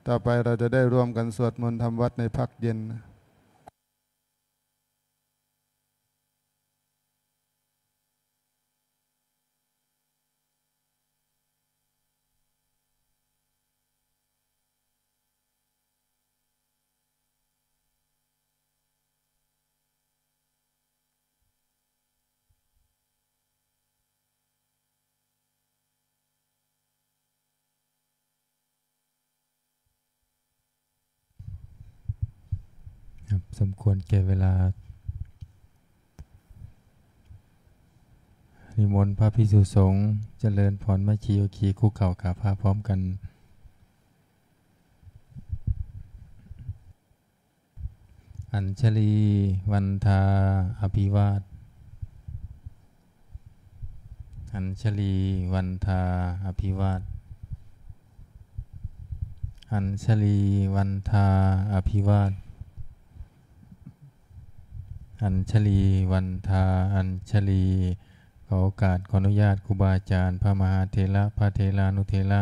ต่อไปเราจะได้ร่วมกันสวดมนต์ทำวัดในพักเย็นสมควรแก่เวลานิมนต์พระภิกษุสงฆ์เจริญพรแม่ชีโยคีคุกเข่ากราบพระพร้อมกันอัญชลีวันทาอภิวาทอัญชลีวันทาอภิวาทอัญชลีวันทาอภิวาทอัญชลีวันทาอัญชลีขอโอกาสขออนุญาตครูบาอาจารย์พระมหาเถระพระเถรานุเถระ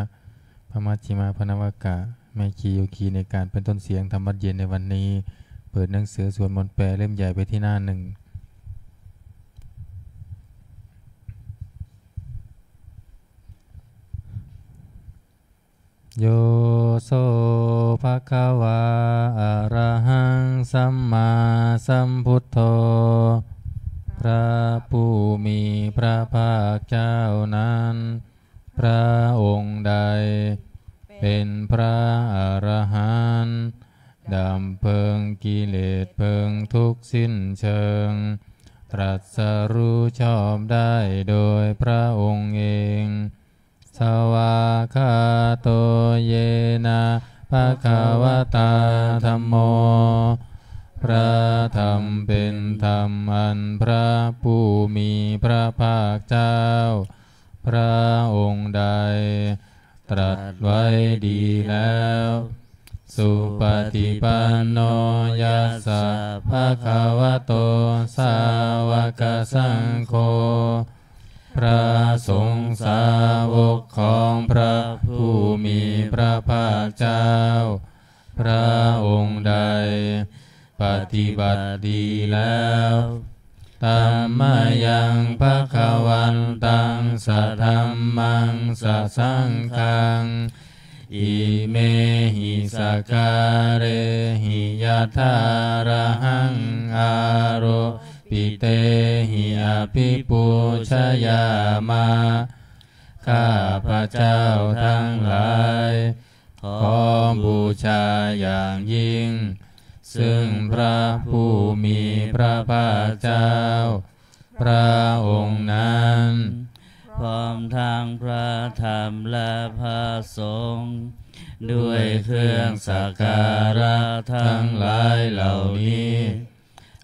พระมัชฌิมาพระนวากะแม่ชีโยคีในการเป็นต้นเสียงธรรมวัดเย็นในวันนี้เปิดหนังสือสวดมนต์แปลเล่มใหญ่ไปที่หน้าหนึ่งโยโสภะคะวาอะระหังสัมมาสัมพุทโธพระผู้มีพระภาคเจ้านั้นพระองค์ใดเป็นพระอรหันต์ดับเพลิงกิเลสเพลิงทุกข์สิ้นเชิงตรัสรู้ชอบได้โดยพระองค์เองสวากขาโตเยนะภะคะวะตาธัมโมพระธรรมเป็นธรรมอันพระผู้มีพระภาคเจ้าพระองค์ใดตรัสไว้ดีแล้วสุปฏิปันโนยัสสะภะคะวะโตสาวกสังโฆพระสงฆ์สาวกของพระผู้มีพระภาคเจ้าพระองค์ใดปฏิบัติดีแล้วธัมมายังภคะวันตังสัทธัมมังสัสสังฆังอิเมหิสการะหิยะถาระหังอาโรปิเตหิอภิปูชยามาข้าพระเจ้าทั้งหลายขอบูชาอย่างยิ่งซึ่งพระผู้มีพระภาคเจ้าพระองค์นั้นพร้อมทางพระธรรมและพระสงฆ์ด้วยเครื่องสักการะทั้งหลายเหล่านี้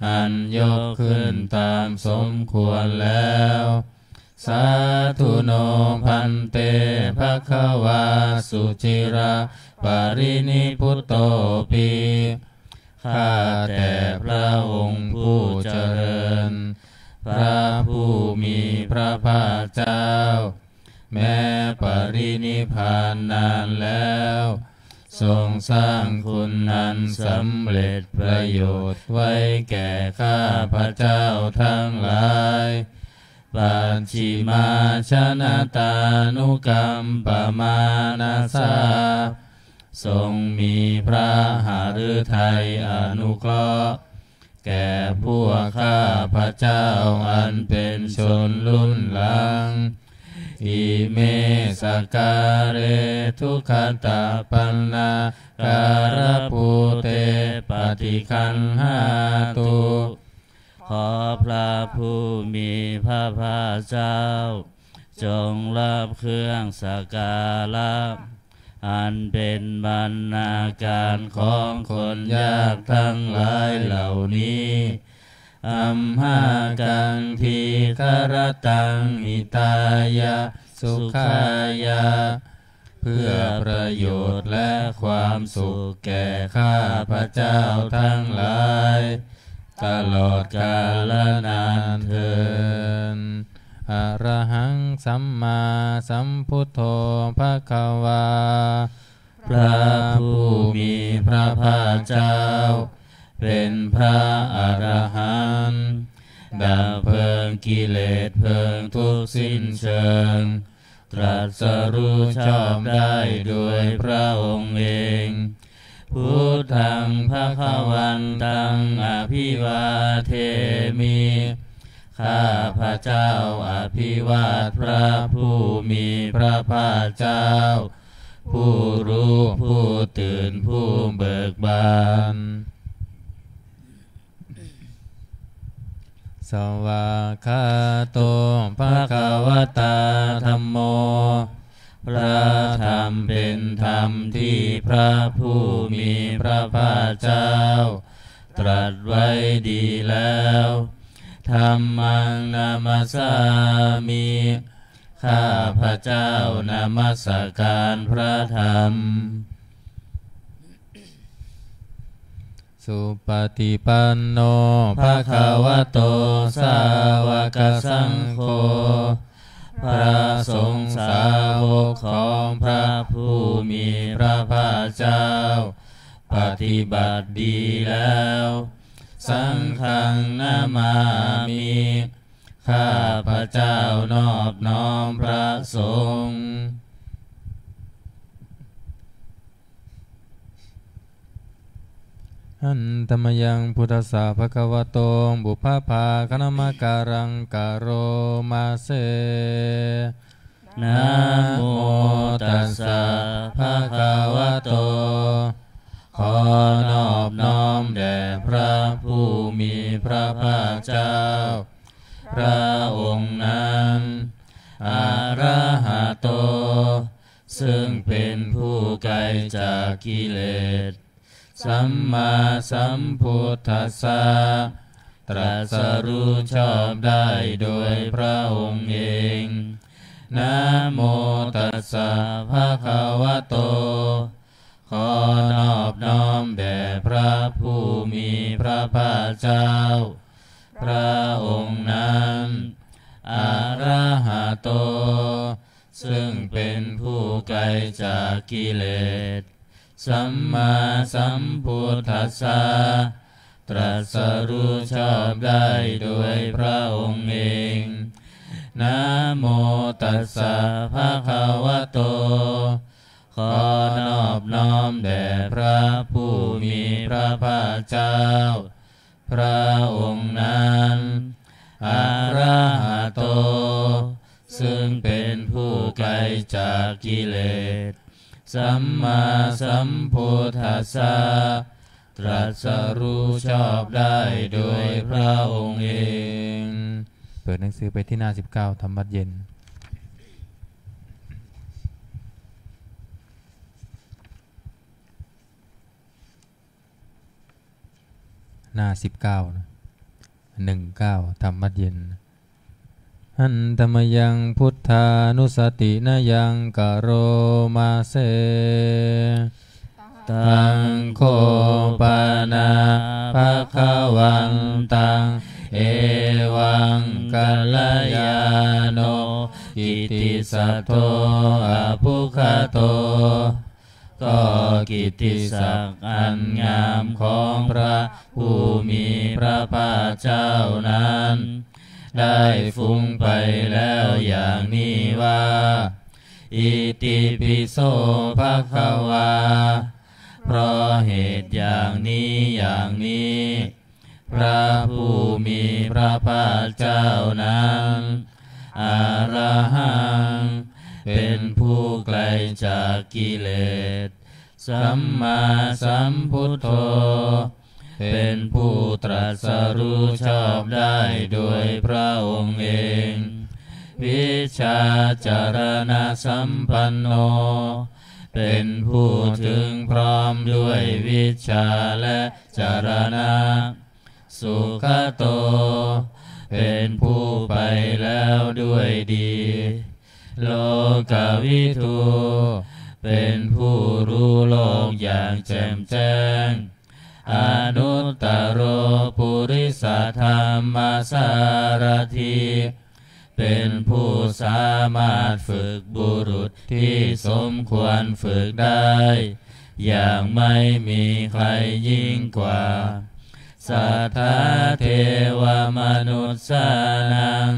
อันยกขึ้นตามสมควรแล้วสาธุโนพันเตภควาสุจิระปรินิพุตโตปิข้าแต่พระองค์ผู้เจริญพระผู้มีพระภาคเจ้าแม้ปรินิพพานนานแล้วทรงสร้างคุณอันสำเร็จประโยชน์ไว้แก่ข้าพระเจ้าทั้งหลายปัจฉิมาชนะตานุกัมปมานาสาทรงมีพระหฤทัยอนุเคราะห์แก่พวกข้าพระเจ้าอันเป็นชนรุ่นหลังอิเมสการะทุกขตาปันนาการะภูเตปฏิคันหาตุขอพระผู้มีพระภาคเจ้าจงรับเครื่องสักการะอันเป็นบรรณาการของคนยากทั้งหลายเหล่านี้อัมหากังทีคารตังหิตายะสุขายะเพื่อประโยชน์และความสุขแก่ข้าพระเจ้าทั้งหลายตลอดกาลนานเทอญอะระหังสัมมาสัมพุทโธภควาพ พระผู้มีพระภาคเจ้าเป็นพระอรหันต์ดับเพลิงกิเลสเพลิงทุกข์สิ้นเชิงตรัสรู้ชอบได้ด้วยพระองค์เองพุทธังภควันตังอภิวาเทมิข้าพระเจ้าอภิวาทพระผู้มีพระภาคเจ้าผู้รู้ผู้ตื่นผู้เบิกบานสวากขาโตภควตาธัมโมพระธรรมเป็นธรรมที่พระผู้มีพระภาคเจ้าตรัสไว้ดีแล้วธัมมังนามัสสามิข้าพระเจ้านมัสการพระธรรมสุปฏิปันโนภควโตสาวกสังโฆพระสงฆ์สาวกของพระผู้มีพระภาคเจ้าปฏิบัติดีแล้วสังฆังนามามิข้าพระเจ้านอบน้อมพระสงฆ์หันธรรมยังพุทธสสะภะคะวะโตบุพพาคณมการังกโรมาเสนะโมตัสสะภะคะวะโตขอนอบน้อมแด่พระผู้มีพระภาคเจ้าพระองค์นั้นอะระหะโตซึ่งเป็นผู้ไกลจากกิเลสสัมมาสัมพุทธัสสะตรัสรู้ชอบได้โดยพระองค์เองนะโมตัสสะภะคะวะโตขอนอบน้อมแด่พระผู้มีพระภาคเจ้าพระองค์นั้นอะระหะโตซึ่งเป็นผู้ไกลจากกิเลสสัมมาสัมพุทธัสสะตรัสรู้ชอบได้โดยพระองค์เองนะโมตัสสะภะคะวะโตขอนอบน้อมแด่พระผู้มีพระภาคเจ้าพระองค์นั้นอะระหะโตซึ่งเป็นผู้ไกลจากกิเลสสัมมาสัมพุทธัสสะตรัสรู้ชอบได้โดยพระองค์เองเปิดหนังสือไปที่หน้า19ธรรมวัดเย็นหน้า19นะ19ธรรมวัดเย็นหันธรรมยังพุทธานุสตินายังกโรมาเสตังโคปานาภควันตังเอวังกัลยาโนกิตติสัทโธอภุคโตก็กิตติศักดิ์อันงามของพระผู้มีพระภาคเจ้านั้นได้ฟุ้งไปแล้วอย่างนี้ว่าอิติปิโสภควาเพราะเหตุอย่างนี้พระผู้มีพระภาคเจ้านั้นอรหังเป็นผู้ไกลจากกิเลสสัมมาสัมพุทโธเป็นผู้ตรัสรู้ชอบได้โดยพระองค์เองวิชาจารณะสัมปันโนเป็นผู้ถึงพร้อมด้วยวิชาและจารณะสุขโตเป็นผู้ไปแล้วด้วยดีโลกวิทูเป็นผู้รู้โลกอย่างแจ่มแจ้งอนุตตโรปุริสธรรมสารถี เป็นผู้สามารถฝึกบุรุษที่สมควรฝึกได้อย่างไม่มีใครยิ่งกว่าสัทธาเทวมนุษย์สานัง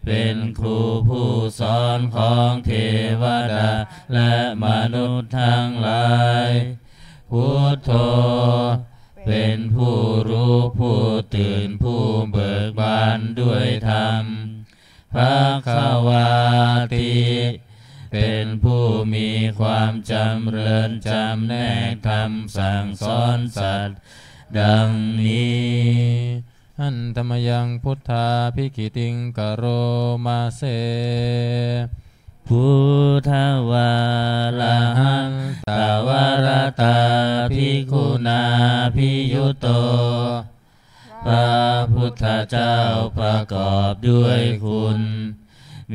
เป็นครูผู้สอนของเทวดาและมนุษย์ทั้งหลายพุทโธเป็นผู้รู้ผู้ตื่นผู้เบิกบานด้วยธรรมภควาติเป็นผู้มีความจำเริญจำแนกธรรมสั่งสอนสัตว์ดังนี้อันตมยังพุทธาภิกิติงกโรมาเสพุทธวาลาหันตาวรตาภิกขุนาภิยุโตพระพุทธเจ้าประกอบด้วยคุณ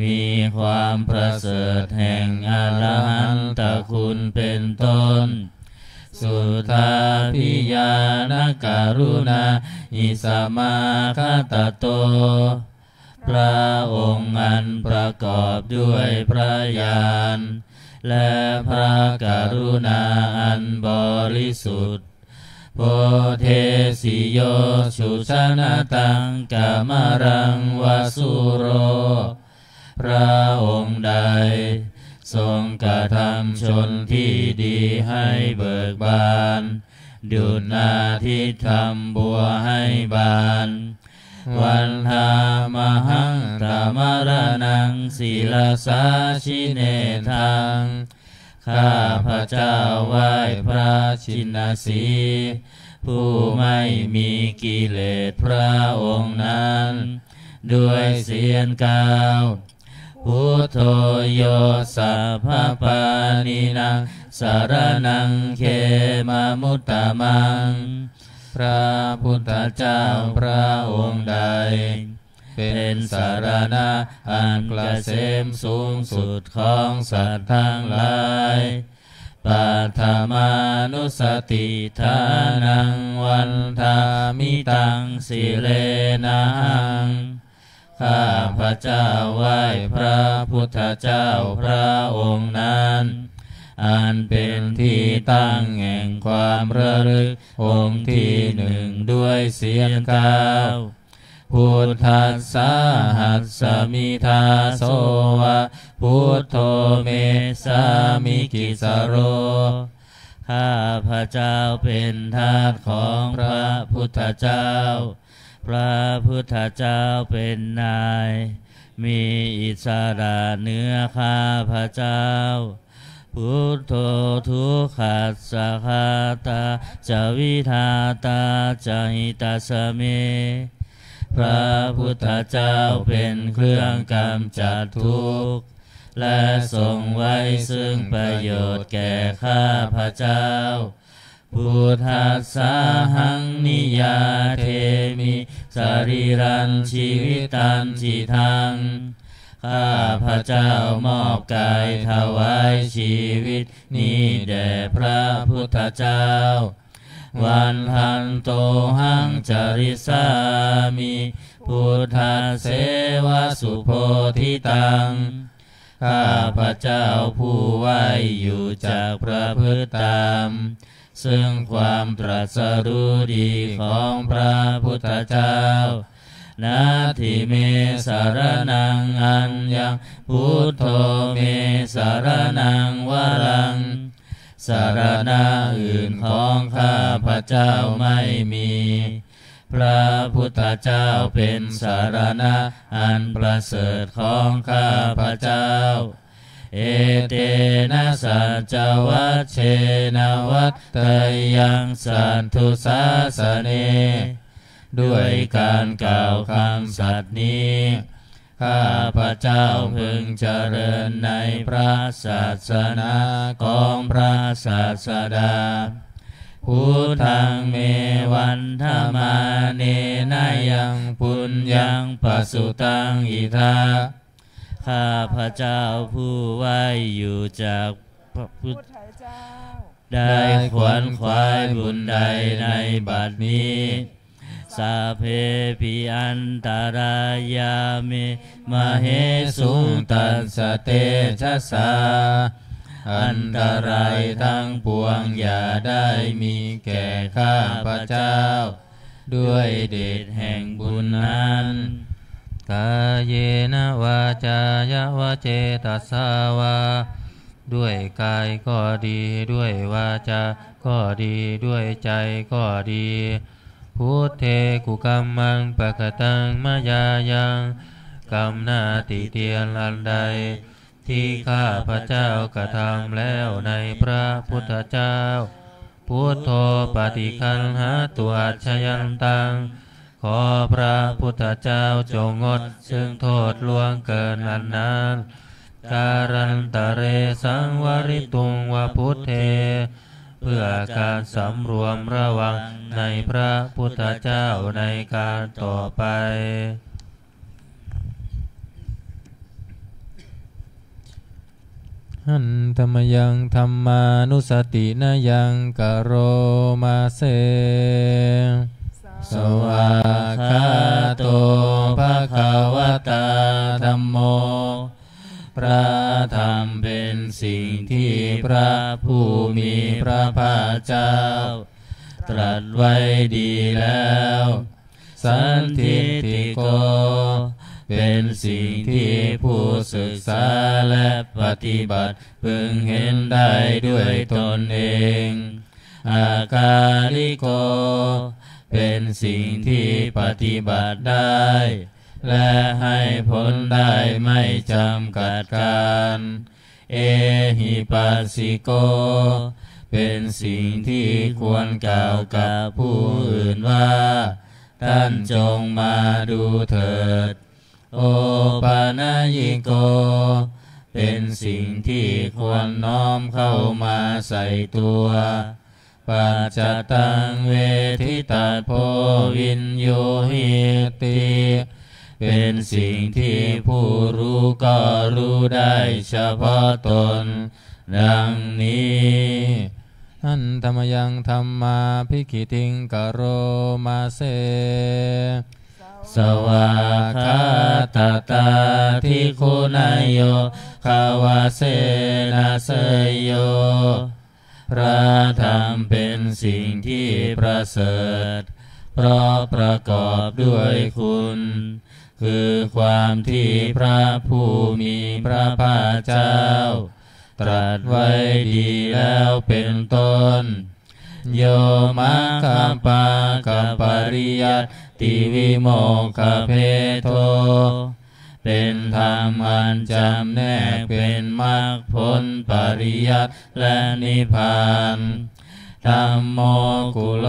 มีความประเสริฐแห่งอรหันตคุณเป็นต้นสุทาภิญาณการุณาอิสมาคตโตพระองค์อันประกอบด้วยพระญาณและพระกรุณาอันบริสุทธิ์โพเทสิโยสุชนะตังกามรังวสุโรพระองค์ใดทรงกระทำชนที่ดีให้เบิกบานดุจนาทิตทำบัวให้บานวันธามหังตามรนังศีลสาชิเนทังข้าพระเจ้าไหว้พระชินสีผู้ไม่มีกิเลสพระองค์นั้นด้วยเสียงกล่าวพุทโธโยสัพพปานินังสารนังเขมามุตตะมังพระพุทธเจ้าพระองค์ใดเป็นสารณะอันเกษมสูงสุดของสัตว์ทั้งหลายปัฏฐมานุสติทานังวันทามิตังสิเลนังข้าพระเจ้าไหว้พระพุทธเจ้าพระองค์นั้นอันเป็นที่ตั้งแห่งความระลึกองค์ที่หนึ่งด้วยเสียงกล่าวพุทธัสสะหัสสมิทาโสวะพุทโธเมสามิกิสโรข้าพระเจ้าเป็นทาสของพระพุทธเจ้าพระพุทธเจ้าเป็นนายมีอิสระเหนือข้าพระเจ้าพุทโธทุกขัสสะคาตาจาวิทาตาจาหิตาสเมพระพุทธเจ้าเป็นเครื่องกำจัดทุกข์และทรงไว้ซึ่งประโยชน์แก่ข้าพระเจ้าพุทธัสสะหังนิยาเทมิสรีรันชีวิตันจิทังข้าพระเจ้ามอบกายถวายชีวิตนี้แด่พระพุทธเจ้าวันหันโตหังจริสามิพุทธเสวสุโพธิตังข้าพระเจ้าผู้ไหวอยู่จากพระพฤติธรรมซึ่งความตรัสรู้ดีของพระพุทธเจ้านาทิเมสารนังอัญญังพุทโธเมสารนังวรังสารณะอื่นของข้าพระเจ้าไม่มีพระพุทธเจ้าเป็นสารณะอันประเสริฐของข้าพระเจ้าเอเตนะสัจจวัชเชนะวัตตยังสันทุสาสเนด้วยการกล่าวคำสัตย์นี้ข้าพระเจ้าพึงเจริญในพระศาสนาของพระศาสดาพุทธังเมวันธมาเนนะยังปุญญังปสุตังอิทาข้าพระเจ้าผู้ไหวอยู่จากพระพุทธเจ้าได้ขวนขวายบุญใดในบัดนี้ส สัพเพปิอันตรายามิมเหสุตัสสะเตชะสาอันตรายทั้งปวงอย่าได้มีแก่ข้าพเจ้าด้วยเดชแห่งบุญนั้นกายเยนะวาจายะวะเจตัสสาวาด้วยกายก็ดีด้วยวาจาก็ดีด้วยใจก็ดีพุทเทกุกัมมังปะกตังมายายังกรรมหน้าติเตียนอันใดที่ข้าพเจ้ากระทำแล้วในพระพุทธเจ้าพุทโธปฏิคันหาตัวอัจฉยันตังขอพระพุทธเจ้าจงงดซึ่งโทษล่วงเกินอันนั้นการันตะเรสังวริตุงวพุทเทเพื่อการสำรวมระวังในพระพุทธเจ้าในการต่อไปหันธรรมยังธรรมานุสตินายังกโรมาเสสวากขาโตภควตาธัมโมพระธรรมเป็นสิ่งที่พระผู้มีพระภาคเจ้าตรัสไว้ดีแล้วสันทิฏฐิโกเป็นสิ่งที่ผู้ศึกษาและปฏิบัติพึงเห็นได้ด้วยตนเองอากาลิโกเป็นสิ่งที่ปฏิบัติได้และให้ผลได้ไม่จำกัดการเอหิปัสสิโกเป็นสิ่งที่ควรกล่าวกับผู้อื่นว่าท่านจงมาดูเถิดโอปานายิโกเป็นสิ่งที่ควรน้อมเข้ามาใส่ตัวปัจจตังเวทิตาโพวินโยหิติเป็นสิ่งที่ผู้รู้ก็รู้ได้เฉพาะตนดังนี้อันธรรมยังธรรมาภิกขิติงกโรมาเสสวากขาตตาทิคุณายโยขาวาเสนาเสยโยพระธรรมเป็นสิ่งที่ประเสริฐเพราะประกอบด้วยคุณคือความที่พระผู้มีพระภาคเจ้าตรัสไว้ดีแล้วเป็นต้นโยมัคคัมปากัปปริยัติวิโมกขเพโทเป็นธรรมอันจำแนกเป็นมรรคผลปริยัติและนิพพานธัมโมกุโล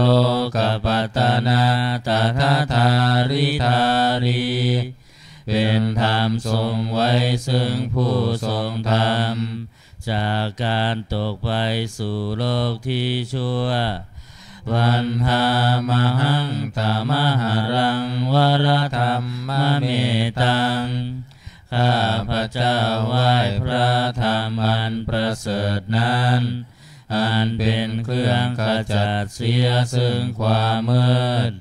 กปัตตนาตถาธาริธารีเป็นธรรมทรงไว้ซึ่งผู้ทรงธรรมจากการตกไปสู่โลกที่ชั่ววันหามหังตามหารังวรธรรมเมตังข้าพเจ้าไหว้พระธรรมอันประเสริฐนั้นอันเป็นเครื่องขจัดเสียซึ่งความมืด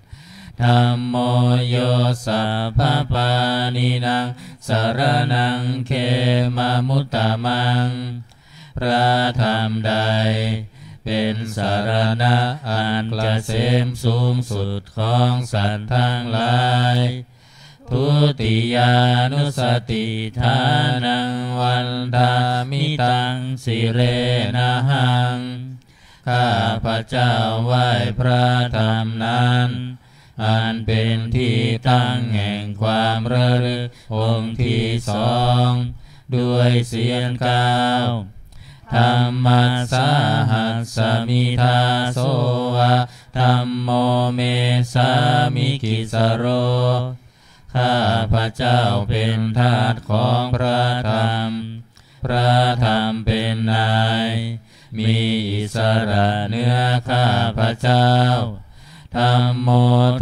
ธัมโมโยสัพพปานินังสรณังเขมามุตตมังพระธรรมใดเป็นสารณะอันเกษมสูงสุดของสัตว์ทั้งหลายทุติยานุสติทานังวันทามิตังสิเรนะหังข้าพเจ้าไหว้พระธรรมนั้นอันเป็นที่ตั้งแห่งความระลึกองค์ที่สองด้วยเสียงกล่าวธัมมัสสาหัสสมิทาโสวะธัมโมเมสามิกิสโรข้าพเจ้าเป็นทาสของพระธรรมพระธรรมเป็นนายมีอิสระเหนือข้าพเจ้าธัมโม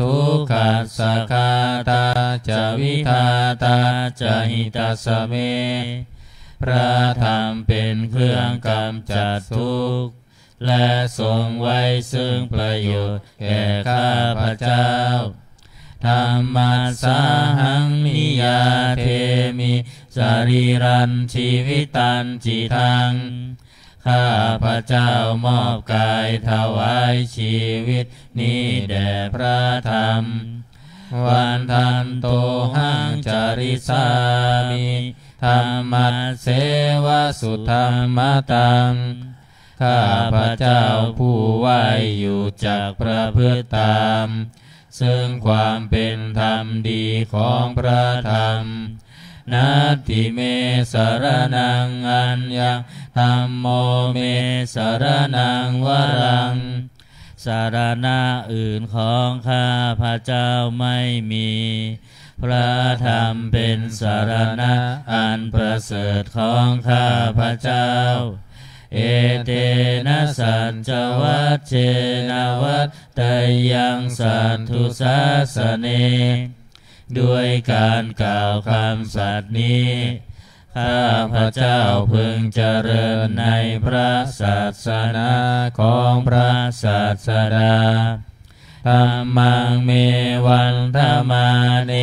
ทุกขัสสะคาตาจะวิทาตาจะหิตัสสะเมพระธรรมเป็นเครื่องกำจัดทุกข์และทรงไว้ซึ่งประโยชน์แก่ข้าพเจ้า ธัมมัสสาหังนิยาเทมิสรีรันชีวิตันจิตังข้าพระเจ้ามอบกายถวายชีวิตนี้แด่พระธรรมวันทันโตหังจาริสามิธัมมัสเสวสุธัมมตังข้าพระเจ้าผู้ไหวอยู่จากประพฤติตามซึ่งความเป็นธรรมดีของพระธรรมนาทิเมสรนังอัญญังธัมโมเมสรนังวรังสารณะอื่นของข้าพระเจ้าไม่มีพระธรรมเป็นสารณะอันประเสริฐของข้าพระเจ้าเอเตนะสัจจวัชเชนะวัตตยังสัทธุสาสเนด้วยการกล่าวคำสัตย์นี้ข้าพระเจ้าพึงเจริญในพระศาสนาของพระศาสดาธัมมังเมวันธรรมาเน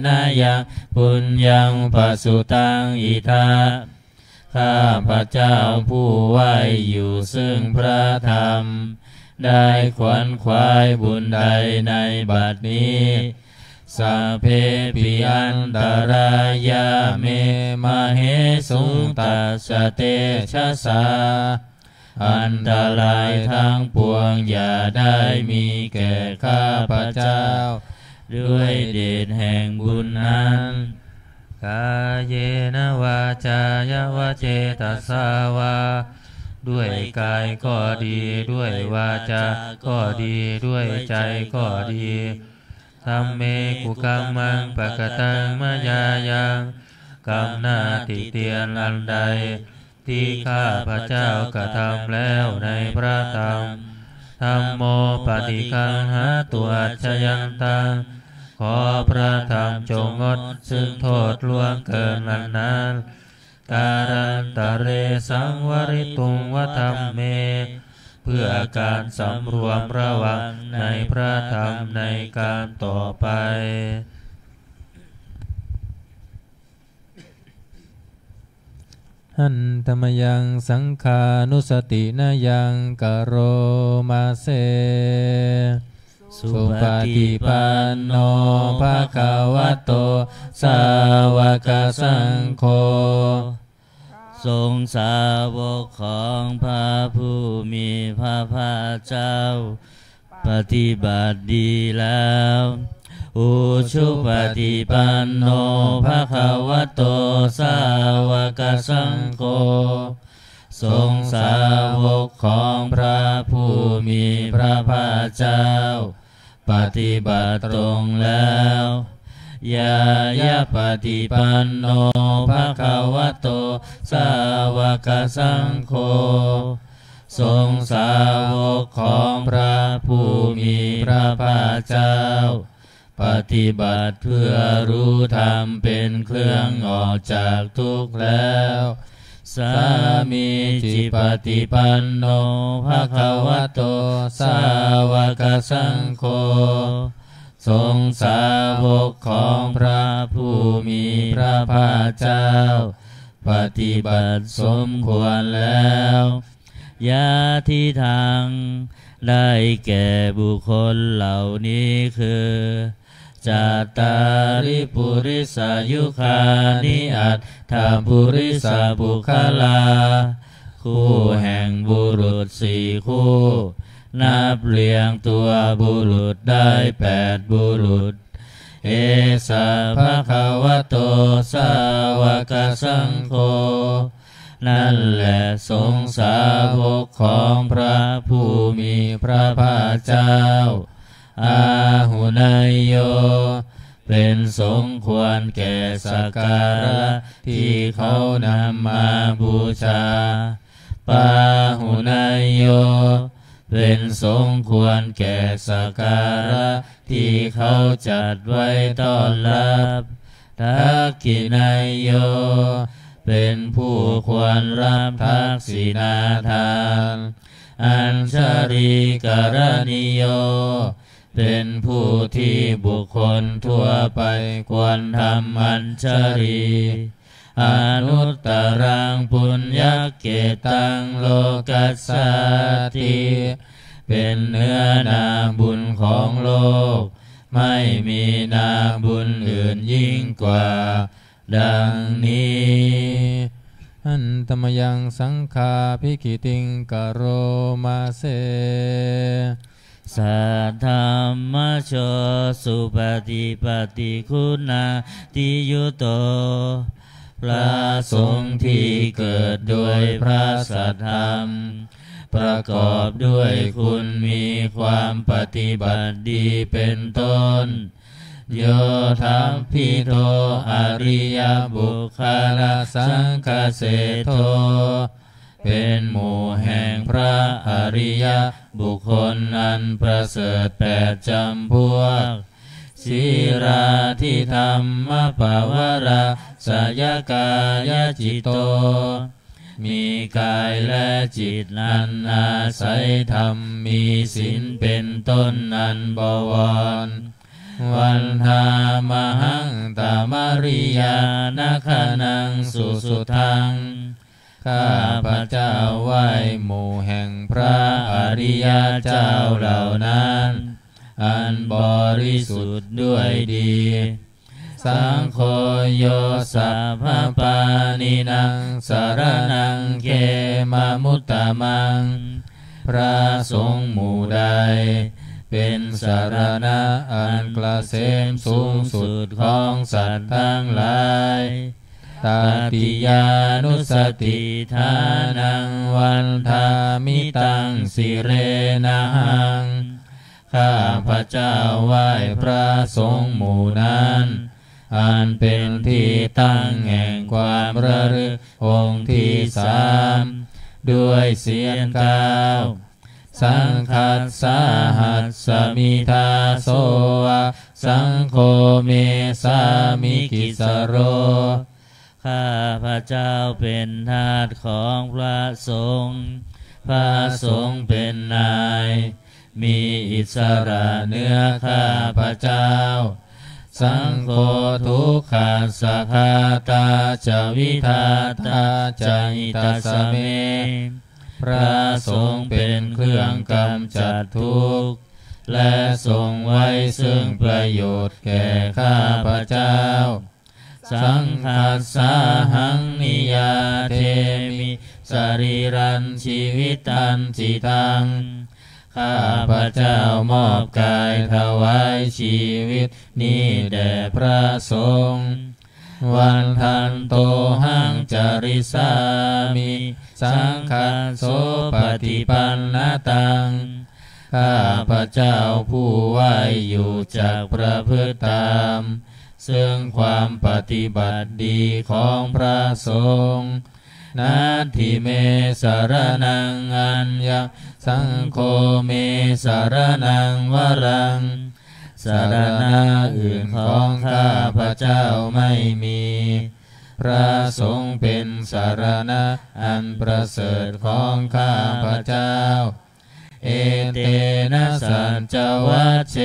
นะยังปุญญังปสุตังอิทาข้าพระเจ้าผู้ไหวอยู่ซึ่งพระธรรมได้ขวนขวายบุญใดในบัดนี้สัพเพปิอันตรายาเมมเหสุงตัสสะเตชะสาอันตรายทั้งปวงอย่าได้มีแก่ข้าพระเจ้าด้วยเดชแห่งบุญนั้นกายเยนะวาจายวเจตสาวาด้วยกายก็ดีด้วยวาจาก็ดีด้วยใจก็ดีธัมเมกุกัมมังปะกตังมายายังกรรมหน้าติเตียนอันใดที่ข้าพระเจ้ากระทำแล้วในพระธรรมธัมโมปฏิคังหาตัวอัจฉยังตังขอพระธรรมจงงดซึ่งโทษล่วงเกินนั้นการันตะเรสังวริตุงวธัมเมเพื่อการสำรวมระวังในพระธรรมในการต่อไปหันธรรมยังสังขานุสตินายังกโรมาเสสุปฏิปันโนภะคะวะโตสาวกสังโฆทรงสาวกของพระผู้มีพระภาคเจ้าปฏิบัติดีแล้วอุชุปฏิปันโนภะคะวะโตสาวกสังโฆทรงสาวกของพระผู้มีพระภาคเจ้าปฏิบัติตรงแล้วยายะปฏิปันโนภะคะวะโตสาวกสังโฆทรงสาวกของพระผู้มีพระภาคเจ้าปฏิบัติเพื่อรู้ธรรมเป็นเครื่องออกจากทุกข์แล้วสามีจิปฏิปันโนภะคะวะโตสาวกสังโฆทรงสาวกของพระผู้มีพระภาคเจ้าปฏิบัติสมควรแล้วยาที่ทางได้แก่บุคคลเหล่านี้คือจัตตาริปุริสายุคานิอัตถปุริสาบุคลาคู่แห่งบุรุษสี่คู่นับเรียงตัวบุรุษได้8บุรุษเอสะภะคะวะโตสาวกสังโฆนั่นแหละสงฆ์สาวกของพระผู้มีพระภาคเจ้าอาหุนายโยเป็นสมควรแก่สักการะที่เขานำมาบูชาปาหุนายโยเป็นสมควรแก่สักการะที่เขาจัดไว้ต้อนรับทักขินายโยเป็นผู้ควรรับทักษิณาทานอัญชลีกรณิโย เป็นผู้ที่บุคคลทั่วไปควรทำอัญชลีอนุตตรังปุญญเกตังโลกัสสติเป็นเนื้อนาบุญของโลกไม่มีนาบุญอื่นยิ่งกว่าดังนี้อันตมยังสังฆาภิกิติงกโรมาเสสัทธรรมโชสุปฏิปฏิคุณาติยุโตพระสงฆ์ที่เกิดด้วยพระสัทธรรมประกอบด้วยคุณมีความปฏิบัติดีเป็นต้นโยทัพพิโตอริยบุคลสังฆเสโทเป็นหมู่แห่งพระอริยบุคคลอันประเสริฐ8 จำพวกศีราทิธรรมภาวราสยกายจิตโตมีกายและจิตอันอาศัยธรรมมีศีลเป็นต้นอันบวรวันธามหังตามริยานาคนังสุสุทังข้าพระเจ้าไหว้หมู่แห่งพระอริยเจ้าเหล่านั้นอันบริสุทธิ์ด้วยดีสังโฆโยสัพพปานินังสารนังเขมามุตตมังพระสงฆ์หมู่ใดเป็นสารณะอันเกษมสูงสุดของสัตว์ทั้งหลายตติยานุสติทานังวันทามิตังสิเรนะหังข้าพระเจ้าไหว้พระสงฆ์หมู่นั้นอันเป็นที่ตั้งแห่งความระลึกองค์ที่3ด้วยเสียง9สังคัสสหัสสมิทาโสสังโฆเมสามิกิสโรข้าพระเจ้าเป็นทาสของพระสงฆ์พระสงฆ์เป็นนายมีอิสระเหนือข้าพระเจ้าสังโฆทุกขัสสะคาตาจวิทาตาจหิตัสสเมพระสงฆ์เป็นเครื่องกำจัดทุกข์และทรงไว้ซึ่งประโยชน์แก่ข้าพระเจ้าสังฆัสสะหังนิยาเทมิสรีรันชีวิตันจิตังข้าพระเจ้ามอบกายถวายชีวิตนี้แด่พระสงฆ์วันทันโตหังจริสามิสังฆโสปฏิปันนตังข้าพระเจ้าผู้ไหวอยู่จากประพฤติตามซึ่งความปฏิบัติดีของพระสงฆ์นาทิเมสารนังอัญญสังโฆเมสารนังวรังสารณะอื่นของข้าพระเจ้าไม่มีพระสงฆ์เป็นสารณะอันประเสริฐของข้าพระเจ้าเอเตนะสัจจวัชเช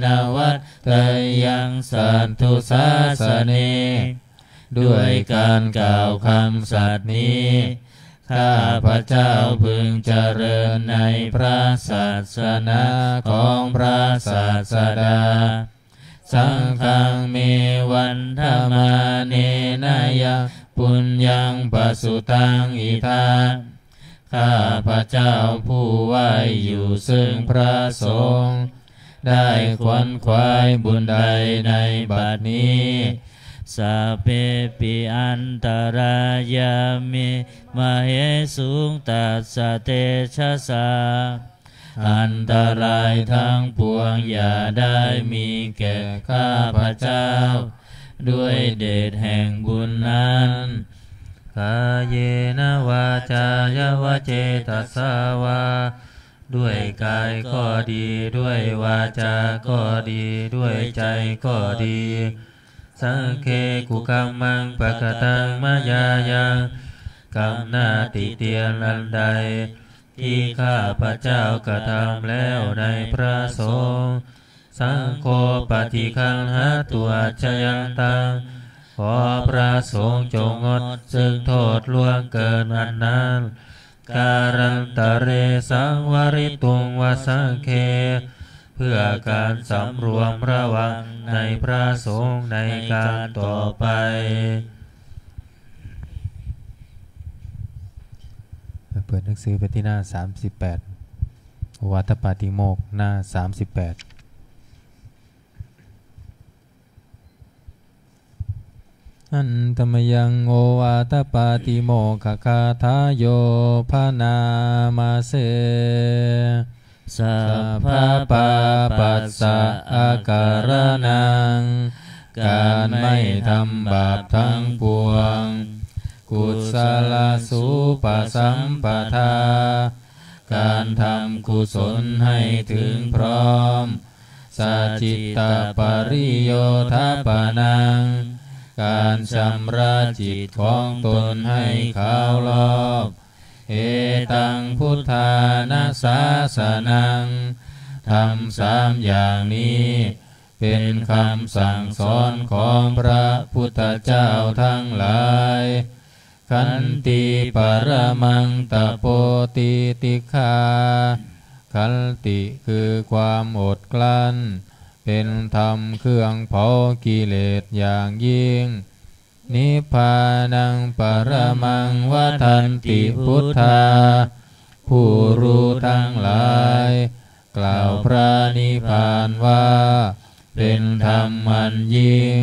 นะวัตตยังสันตุสาสเนด้วยการกล่าวคำสัตย์นี้ข้าพระเจ้าพึงเจริญในพระศาสนาของพระศาสดาสังฆังเมวันธรรมาเนนะยังปุญญังปสุตังอิทาข้าพระเจ้าผู้ไหวอยู่ซึ่งพระสงฆ์ได้ขวนขวายบุญใดในบัดนี้สัพเพปิอันตรายามิมเหสุงตัสสะเตชะสาอันตรายทั้งปวงอย่าได้มีแก่ข้าพระเจ้าด้วยเดชแห่งบุญนั้นกายเยนะวาจายวเจตัสสาวาด้วยกายก็ดีด้วยวาจาก็ดีด้วยใจก็ดีสังเคกุกัมมังปะกตังมายายังกำนาติเตียนอันใดที่ข้าพระเจ้ากระทำแล้วในพระสงฆ์ สังโฆปฏิคันหาตัวชยันตังขอพระสงฆ์จงงดซึ่งโทษล่วงเกินอันนั้นการันตะเรสังวริตุงวสังเคเพื่อการสำรวมระวังในพระสงฆ์ในการต่อไปเปิดหนังสือไปที่หน้า38โอวาทปาติโมกข์หน้า38อันตมยังโอวาทปาติโมกขคาทาโยภานามาเสสัพพะปาปัสสะอาการนังการไม่ทำบาปทั้งปวงกุศลสุปสัมปทาการทำกุศลให้ถึงพร้อมสัจจิตปริโยทปนังการชำระจิตของตนให้ขาวรอบเอตังพุทธานาสาสนังทำ3อย่างนี้เป็นคำสั่งสอนของพระพุทธเจ้าทั้งหลายขันติปรมังตโปติติฆาขันติคือความอดกลั้นเป็นธรรมเครื่องเผากิเลสอย่างยิ่งนิพพานังปรมังวทันติพุทธาผู้รู้ทั้งหลายกล่าวพระนิพพานว่าเป็นธรรมอันยิ่ง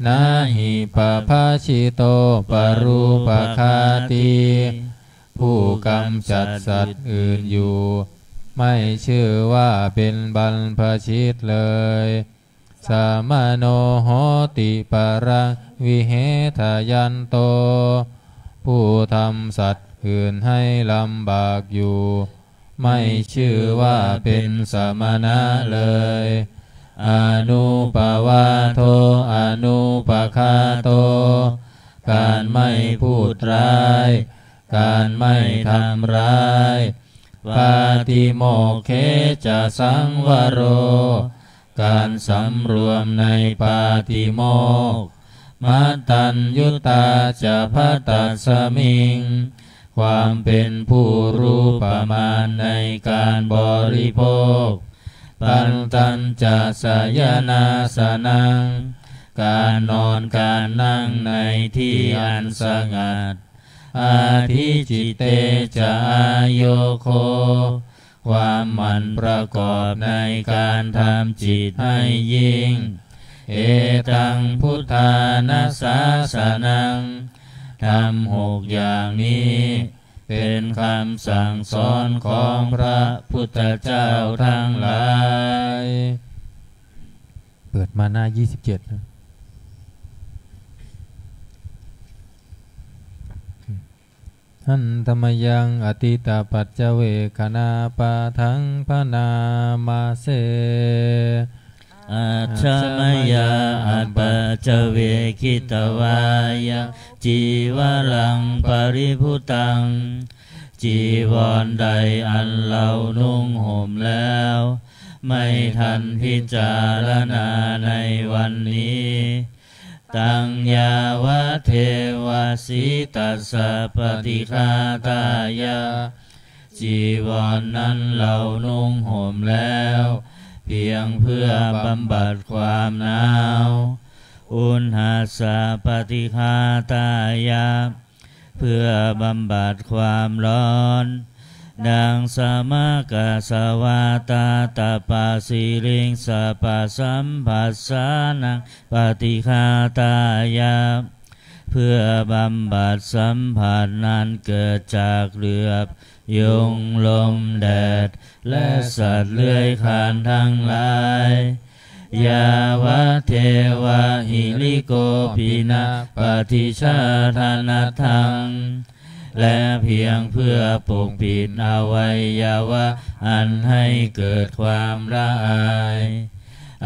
นาหิปภาชิโตปรูปคาติผู้กำจัดสัตว์อื่นอยู่ไม่ชื่อว่าเป็นบรรพชิตเลยสามโนโหติปรังวิเหทยันโตผู้ทำสัตว์อื่นให้ลำบากอยู่ไม่ชื่อว่าเป็นสมณะเลยอนุปวาโทอนุปคาโตการไม่พูดร้ายการไม่ทำร้ายปาติโมกเขจะสังวโรการสำรวมในปาติโมกข์มัตตัญญุตาจะภัตตัสมิงความเป็นผู้รู้ประมาณในการบริโภคปันตัญจะสยนาสนังการนอนการนั่งในที่อันสงัดอาทิจิเตจะอาโยโคความหมั่นประกอบในการทำจิตให้ยิ่งเอตังพุทธานาสาสนังทำ6อย่างนี้เป็นคำสั่งสอนของพระพุทธเจ้าทั้งหลายเปิดมาหน้า27นะหันธรรมยังอติตาปัจจเวคณาปาทังพนามาเสอัจฉมยาอัปปัจจเวคิตวายะจีวรังปริภุตังจีวรใดอันเรานุ่งห่มแล้วไม่ทันพิจารณาในวันนี้ตังยาวะเทวสิตัสสะปฏิฆาตายะจีวรนั้นเรานุ่งห่มแล้วเพียงเพื่อบำบัดความหนาวอุณหัสสะปฏิฆาตายะเพื่อบำบัดความร้อนดังสมกสวาตาตาปาสิริงสปะสัมภัสสานังปฏิฆาตายะเพื่อบำบัดสัมผัสนั้นเกิดจากเหลือบยุงลมแดดและสัตว์เลื้อยคลานทั้งหลายยาวะเทวะหิริโกปินะปฏิชาธนาทังและเพียงเพื่อปกปิดอวัยวะอันให้เกิดความละอาย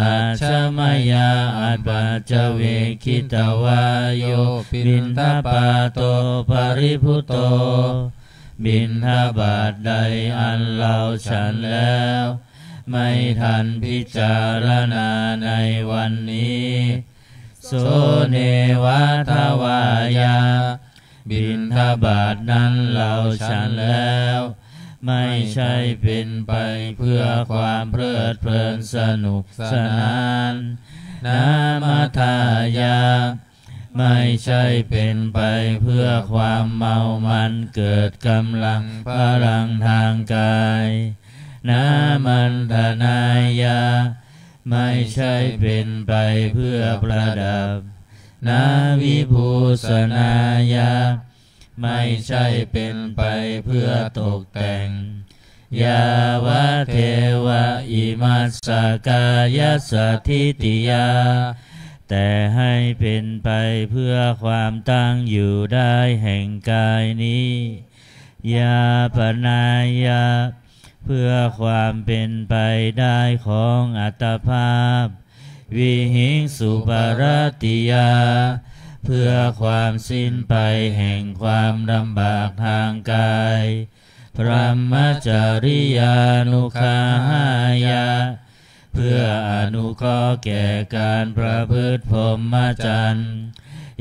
อาชมยาอัปปัจจเวคิตวายโยบินทปาโตปริภุโตบิณฑบาตใดอันเราฉันแล้ว ไม่ทันพิจารณาในวันนี้โสเนวะทวายาบิณฑบาตนั้นเราฉันแล้วไม่ใช่เป็นไปเพื่อความเพลิดเพลินสนุกสนานนามาทายาไม่ใช่เป็นไปเพื่อความเมามันเกิดกำลังพลังทางกายนามันธนายาไม่ใช่เป็นไปเพื่อประดับนาวิภูสนายาไม่ใช่เป็นไปเพื่อตกแต่งยาวะเทวะอิมัสสกายสัทธิติยาแต่ให้เป็นไปเพื่อความตั้งอยู่ได้แห่งกายนี้ยาปนายาเพื่อความเป็นไปได้ของอัตภาพวิหิงสุปรติยาเพื่อความสิ้นไปแห่งความลำบากทางกายพระมจริยานุคาหายาเพื่ออนุเคราะห์แก่การประพฤติพรหมจรรย์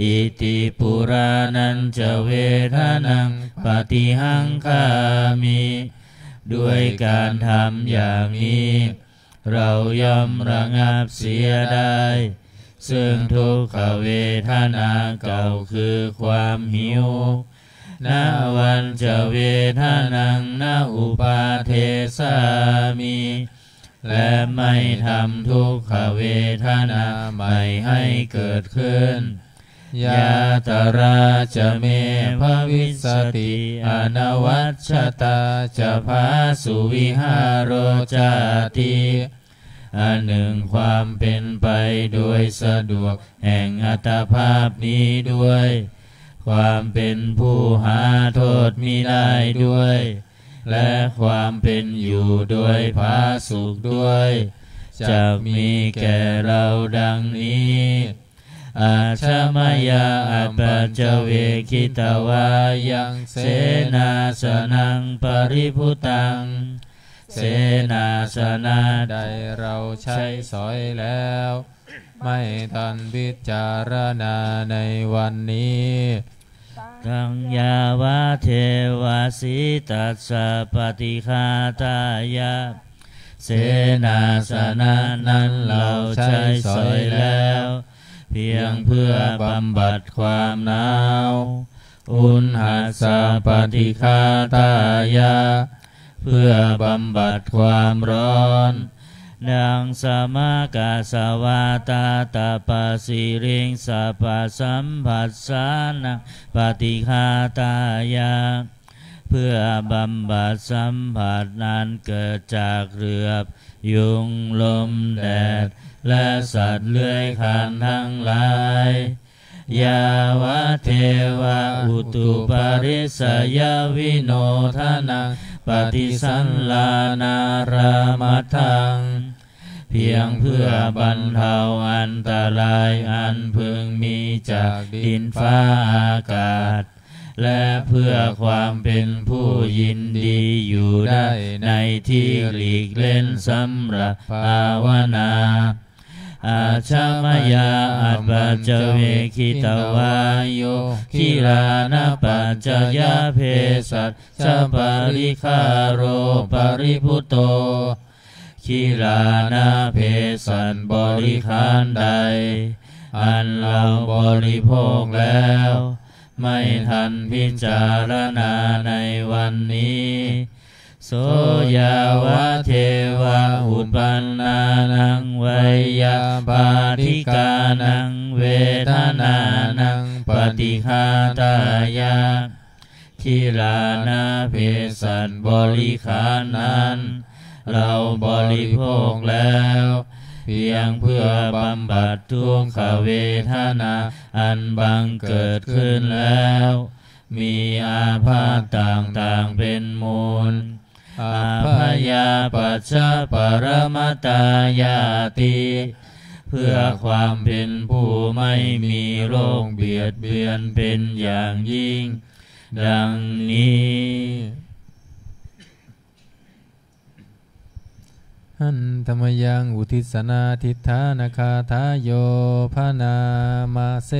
อิติปุรานันจะเวทนังปฏิหังคามิด้วยการทำอย่างนี้เราย่อมระงับเสียได้ซึ่งทุกขเวทนาเก่าคือความหิวนาวันจะเวทนังนาอุปาเทสามิและไม่ทำทุกขเวทนาไม่ให้เกิดขึ้นยาตราจะเมภวิสติอนวัชชตาจะพาสุวิหารจาติอันหนึ่งความเป็นไปโดยสะดวกแห่งอัตภาพนี้ด้วยความเป็นผู้หาโทษมิได้ด้วยและความเป็นอยู่โดยผาสุกด้วยจะมีแก่เราดังนี้อาชมายาอปัจเจเวคิตวายังเสนาสนังปริพุตังเสนาสนะใดเราใช้สอยแล้วไม่ทันพิจารณาในวันนี้ทังยาวะเทวสิตัสสะปฏิฆาตายะเสนาสนะนั้นเราใช้สอยแล้วเพียงเพื่อบำบัดความหนาวอุณหัสสะปฏิฆาตายะเพื่อบำบัดความร้อนดังสมากาสวาตาตาปสิริงสัพพสัมผัสสานังปฏิฆาตายะเพื่อบำบัดสัมผัสนั้นเกิดจากเรือบยุงลมแดดและสัตว์เลื้อยคลานทั้งหลายยาวะเทวะอุตุปาริสยวิโนทานังปฏิสันลานารามัทธังเพียงเพื่อบรรเทาอันตรายอันพึงมีจากดินฟ้าอากาศและเพื่อความเป็นผู้ยินดีอยู่ได้ในที่หลีกเล่นสำหรับภาวนาอาชมายาอัปปัจเจเวคิตวายโยคิรานะปัจจยาเพสัชชะปริคาโรปริพุโตคิรานะเพสัชบริขารใดอันเราบริโภคแล้วไม่ทันพิจารณาในวันนี้โสยาวะเทวะอุปปันนานังไวยาปาทิกานังเวทนานังปฏิฆาตายะคิรานะเพสัชบริขารนั้นเราบริโภคแล้วเพียงเพื่อบำบัดทุกขเวทนาอันบังเกิดขึ้นแล้วมีอาพาธต่างๆเป็นมูลอาพยาปัจจปรมตายาติเพื่อความเป็นผู้ไม่มีโรคเบียดเบียนเป็นอย่างยิ่งดังนี้ หันธรรมยังอุทิศนาทิฏฐานาคาทาโยพานามาเส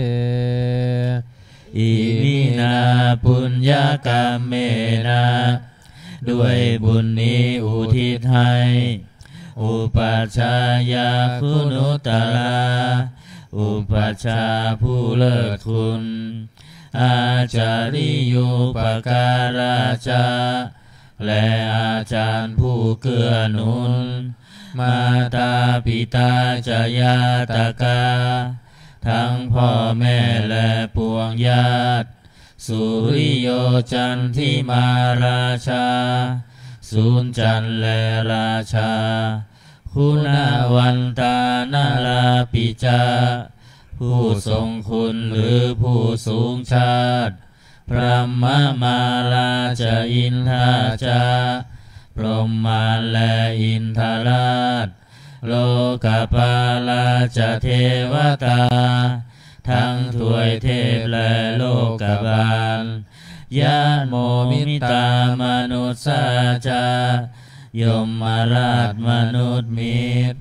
อิมินาปุญญากรรมเมนะด้วยบุญนี้อุทิศให้อุปัชฌายาคุณุตลาอุปัชฌาย์ผู้เลิศคุณอาจาริยุปการาจาและอาจารย์ผู้เกื้อหนุนมาตาปิตาจายาตกาทั้งพ่อแม่และปวงญาติสุริโยจันทิมาราชาสุนจันและราชาคุณวันตานาลาปิจาผู้ทรงคุณหรือผู้สูงชาติพระมาราชอินทราจาพรหมาและอินทราชโลกปาลาจเทวตาทั้งถวยเทพและโลกบาลญาโมมิตามนุษย์สาจายมมาราชมนุษย์มิตร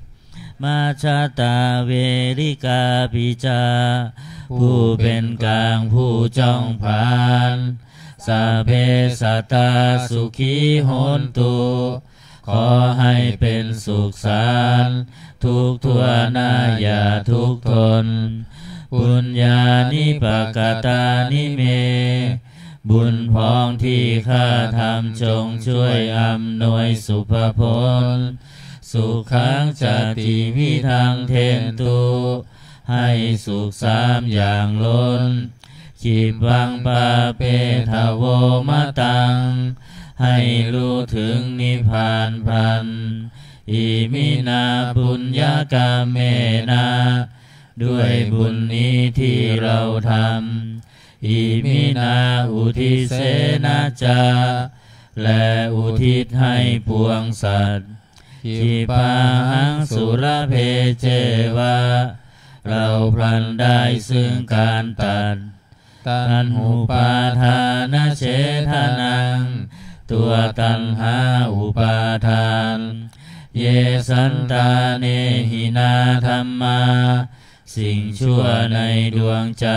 มาชาตาเวริกาปิจาผู้เป็นกลางผู้จ้องผ่านสัพเพสัตตาสุขีโหนตุขอให้เป็นสุขสันต์ทุกทั่วหน้าอย่าทุกข์ทนปุญญานิปกตานิเมบุญพองที่ข้าทำจงช่วยอำนวยสุภพลสุขังจติวิทังเทนตุให้สุขสามอย่างล้นจิบังปาเปทาโวมะตังให้รู้ถึงนิพพานพลันอิมินาปุญญากรรมเมนะด้วยบุญนี้ที่เราทำอิมินาอุทิเสนาจาและอุทิศให้ปวงสัตว์ขิปาหังสุรเพเจวะเราพลันได้ซึ่งการตัดตัณหุปาทานเฉทนังตัวตัณหาอุปาทานเยสันตาเนหินาธรรมาสิ่งชั่วในดวงใจ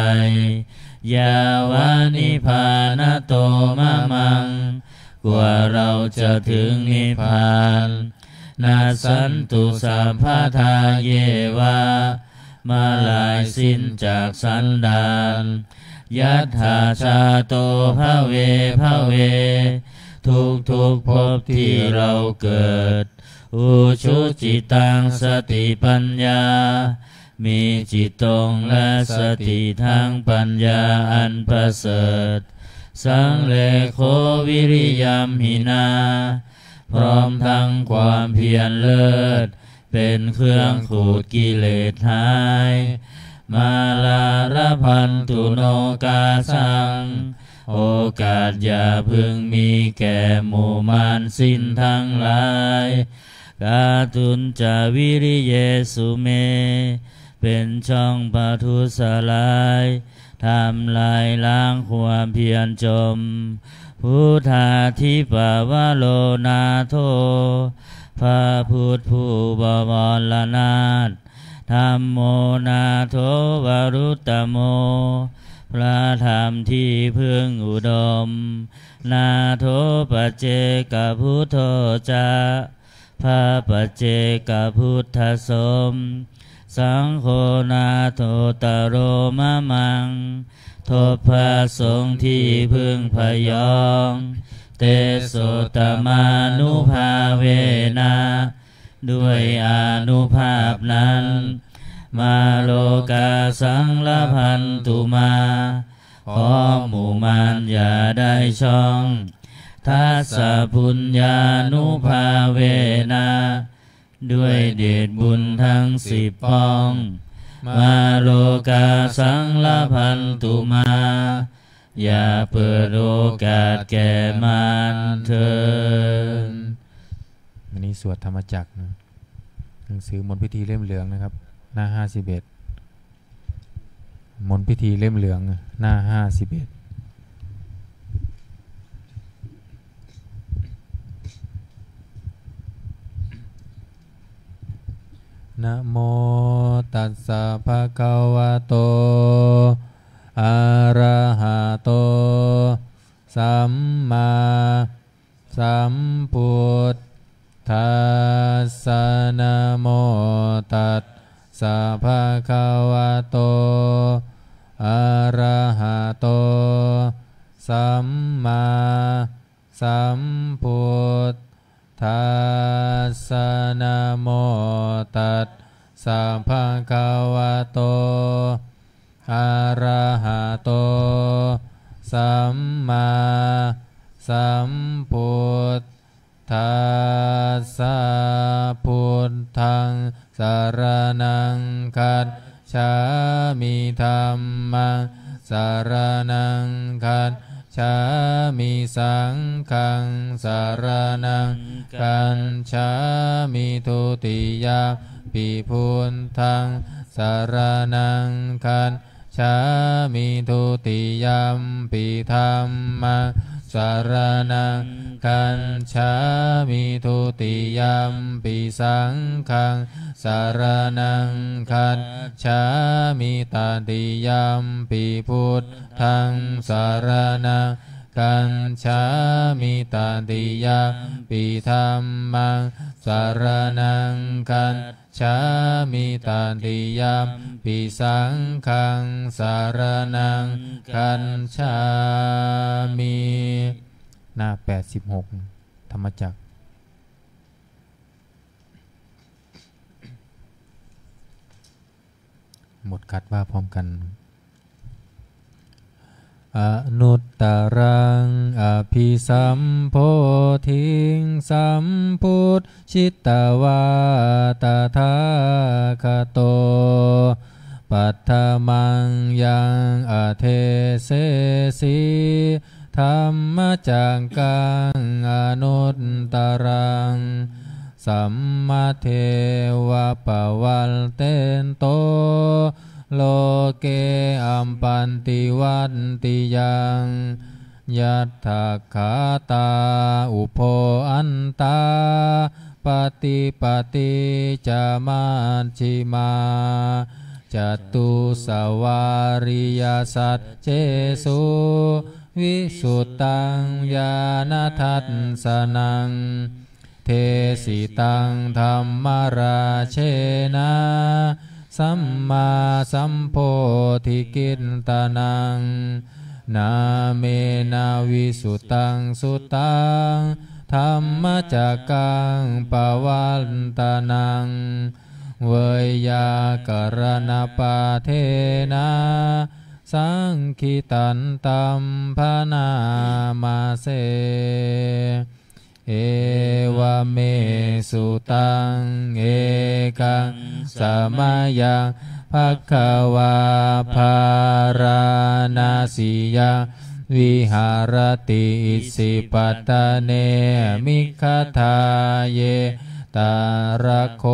ยาวานิพานโตมะมังกว่าเราจะถึงนิพพานนาสันตุสัมภาทาเยวะมาลายสิ้นจากสันดานยัตถาชาโตภะเวภะเวทุกภพที่เราเกิดอุชุจิตังสติปัญญามีจิตตรงและสติทางปัญญาอันประเสริฐสังเลโควิริยมหินาพร้อมทั้งความเพียรเลิศเป็นเครื่องขูดกิเลสหายมาลาระพันตุโนกาสังโอกาสอย่าพึงมีแก่หมู่มารสิ้นทั้งหลายกาตุนจาวิริเยสุเมเป็นช่องปทุสลายทำลายล้างความเพียรจมพุทธาธิปวโลนาโทพระพุทธผู้บวรนาถธัมโมนาโทวรุตตโมพระธรรมที่พึงอุดมนาโทปัจเจกพุทโธจาพระปัจเจกพุทธสมสังโฆนาโทตโรมะมังทบพระสงฆ์ที่พึงพยองเตโสตมานุภาเวนะด้วยอานุภาพนั้นมาโลกาสังละพันตุมาขอหมู่มารอย่าได้ช่องทัสสะปุญญานุภาเวนะด้วยเดชบุญทั้ง10ป้องมาโลกาสังละพันตุมาอย่าเปิดโอกาสแก่มารเถิด วันนี้สวดธรรมจักรนะหนังสือมนต์พิธีเล่มเหลืองนะครับหน้า51มนต์พิธีเล่มเหลืองหน้า51 นะโมตัสสะภะคะวะโตอะระหะโตสัมมาสัมพุทธัสสะนะโมตัสสะภะคะวะโตอะระหะโตสัมมาสัมพุทธัสสะนะโมตัสสะภะคะวะโตอะระหะโตสัมมาสัมพุทธัสสะพุทธังสรณังคัจฉามิธัมมังสรณังคัจฉามิสังฆังสรณังคัจฉามิทุติยาปิพุทธังสรณังคัจฉามิทุติยามปิธัมมังสรณังคัจฉามิทุติยามปิสังฆังสรณังคัจฉามิตติยามปิพุทธังสรณังคัจฉามิตติยามปิธัมมังสรณังคัจฉามิตติยามปิสังฆังสรณังคัจฉามิหน้า86ธรรมจักรหมดคัดว่าพร้อมกันอนุตตรังอภิสัมโพธิงสัมพุทธิตวาตถาคโตปัฏฐมังยังอเทเสสีธรรมจักกังอนุตตรังสัมมาเทวะปวัลเตนโตโลเกอัมปันติวันติยังยัตถาตาอุโพอันตาปฏิปฏิจามัชฌิมาจตุสวาริยสัจเจสุวิสุตตังญาณทัสสนังเทสิตังธรรมราเชนะสัมมาสัมโพธิกิตตานังนาเมนาวิสุตตังสุตตังธรรมจักกังปวันตานังเวยากรณปาเทนะสังคิตันตัมภนามาเสเอวเมสุตังเอกังสมายังภัคควาภาราณาสิยังวิหารติอิสิปัตตะเนมิคทาเยตาระโค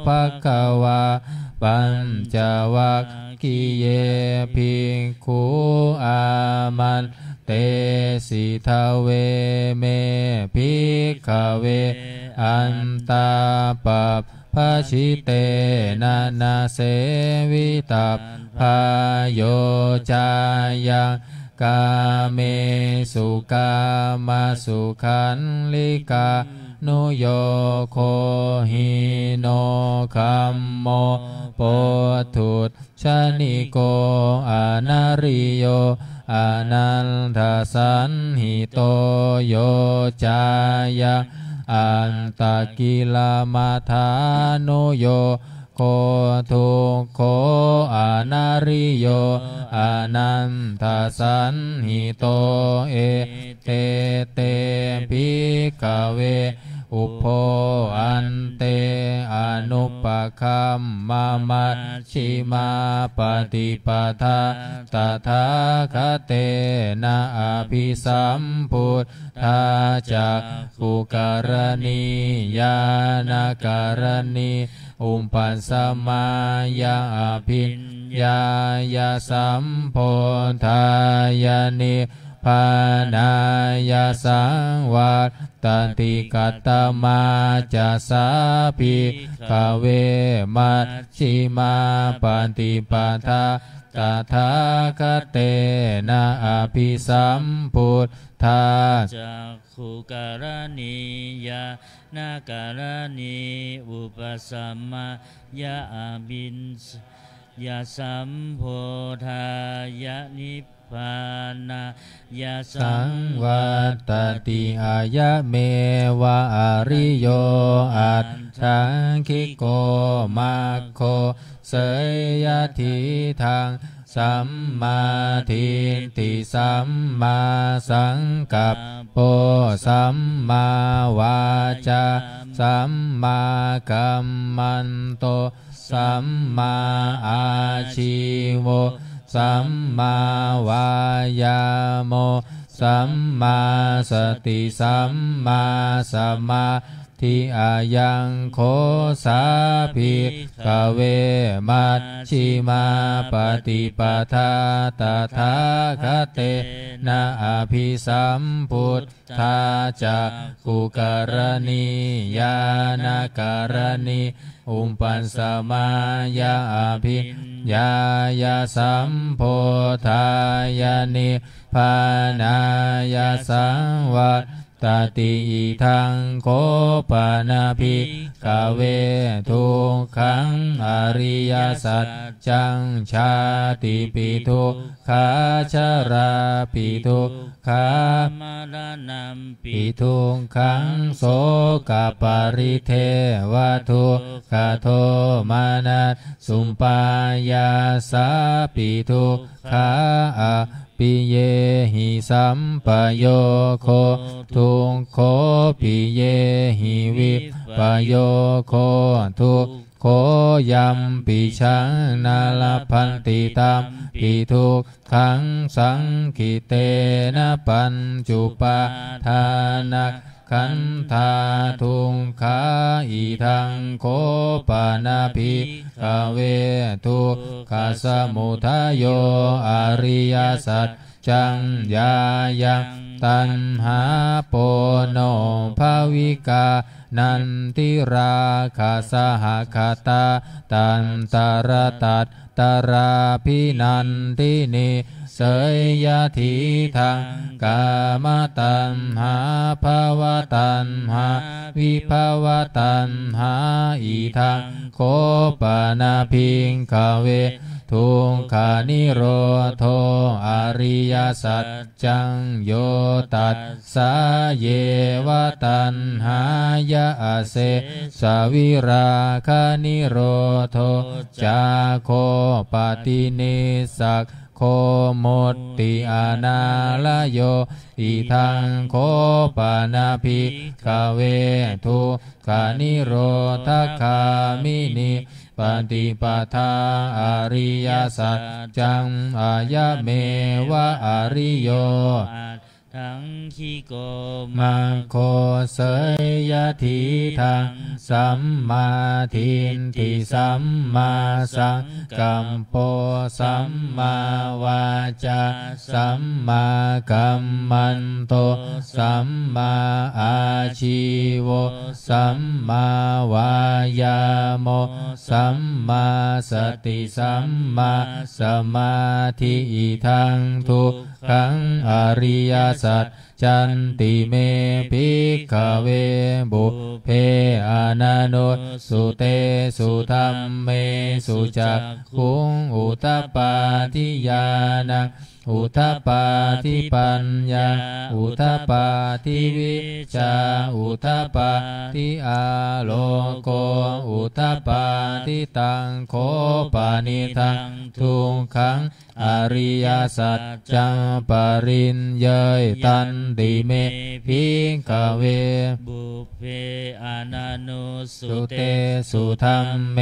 ภัคควาปัญจวัคคีเยภิกขุอามันเตสิทาเวเมภิกขเวอันตาปัปภชิเตนะนาเสวิตัปพาโยจายังกาเมสุกามาสุขันลิกานุโยโคหิโนคัมโมโปทุตชนิโกอนาริโยอนันทสันหิโตโยจายะอันตกิลมัฏฐานุโยโคทุกโคอนาริโยอนันทสันหิโตเอเตเตภิกขเวอุปโภอันเตอนุปคัมมามัชชิมาปฏิปทาตถาคเตนะอภิสัมพุทธาจักขุการณีญาณการณีอุปปัสสมายาอภิญญายาสัมโพธายานิภ นายสังวัตตันติกัตตมาจะสาภิกขเวมัชชิมาปันติปาทาตถาคเตนะอภิสัมพุทธาจักขุการณียานาการณีอุปสัมมายะอาบินยาสัมโพธายะนิพพานายาสังวัตติอายะเมวะอริโยอัตถังคิโกมัคโคเสยยะทิทังสัมมาทิฏฐิสัมมาสังกัปโปสัมมาวาจาสัมมากัมมันโตสัมมาอาชีโวสัมมาวายาโมสัมมาสติสัมมาสมาทิอายังโคสาภิกขเวมัชชิมาปฏิปทาตถาคเตนะอภิสัมพุทธาจักขุการณียานาการณีอุปปัสสมายาอภิญายาสัมโพธายานิพพานายาสังวัตตติอิทังโคปานาภิกขเวทุกขังอริยสัจจังชาติปิทุกขาชราปิทุกขามรณะปิทุกขังโสกปริเทวทุกขโทมานัสสุปายาสาปิทุกขาปิเยหิสัมปโยโคทุกโคปิเยหิวิปโยโคทุกโคยัมปิชังนาลพันติตัมปิทุกขังสังคิเตนะปัญจุปาทานักขันธาทุงขาอิทังโคปานาภิกขเวทุกขสมุทัยโยอริยสัจจังยายังตัณหาโปโนภาวิกานันติราคาสหคตาตันตรตัตตราภินันตินิเสยยะทิทังกามตัณหาภาวตัณหาวิภาวตัณหาอิทังโคปานาภิกขเวทุกขานิโรโธอริยสัจจังโยตัสสะเยวตัณหายะเสสวิราคานิโรโธจาโคปฏินิสักโคโมตติอานาลโยอิทังโคปานาภิกขเวทุกขานิโรธคามินิปฏิปทาอริยสัจจังอายะเมวะอริโยทังคิโกมังโคเสยยะทิทังสัมมาทิฏฐิสัมมาสังกัปโปสัมมาวาจาสัมมากัมมันโตสัมมาอาชีโวสัมมาวายาโมสัมมาสติสัมมาสมาธิอิทังทุกขังอริยสัจจันติเมภิกขเวบุพเพอานาโนสุเตสุธัมเมสุจักขุงอุตตปาทิญาณังอุทธปาทิปัญญาอุทธปาทิวิชาอุทธปาทิอาโลโกอุทธปาทิตังโคปานิทังทุกขังอริยสัจจังปริญเยยตันติเมภิกขเวบุพเพอานานุสุเตสุธัมเม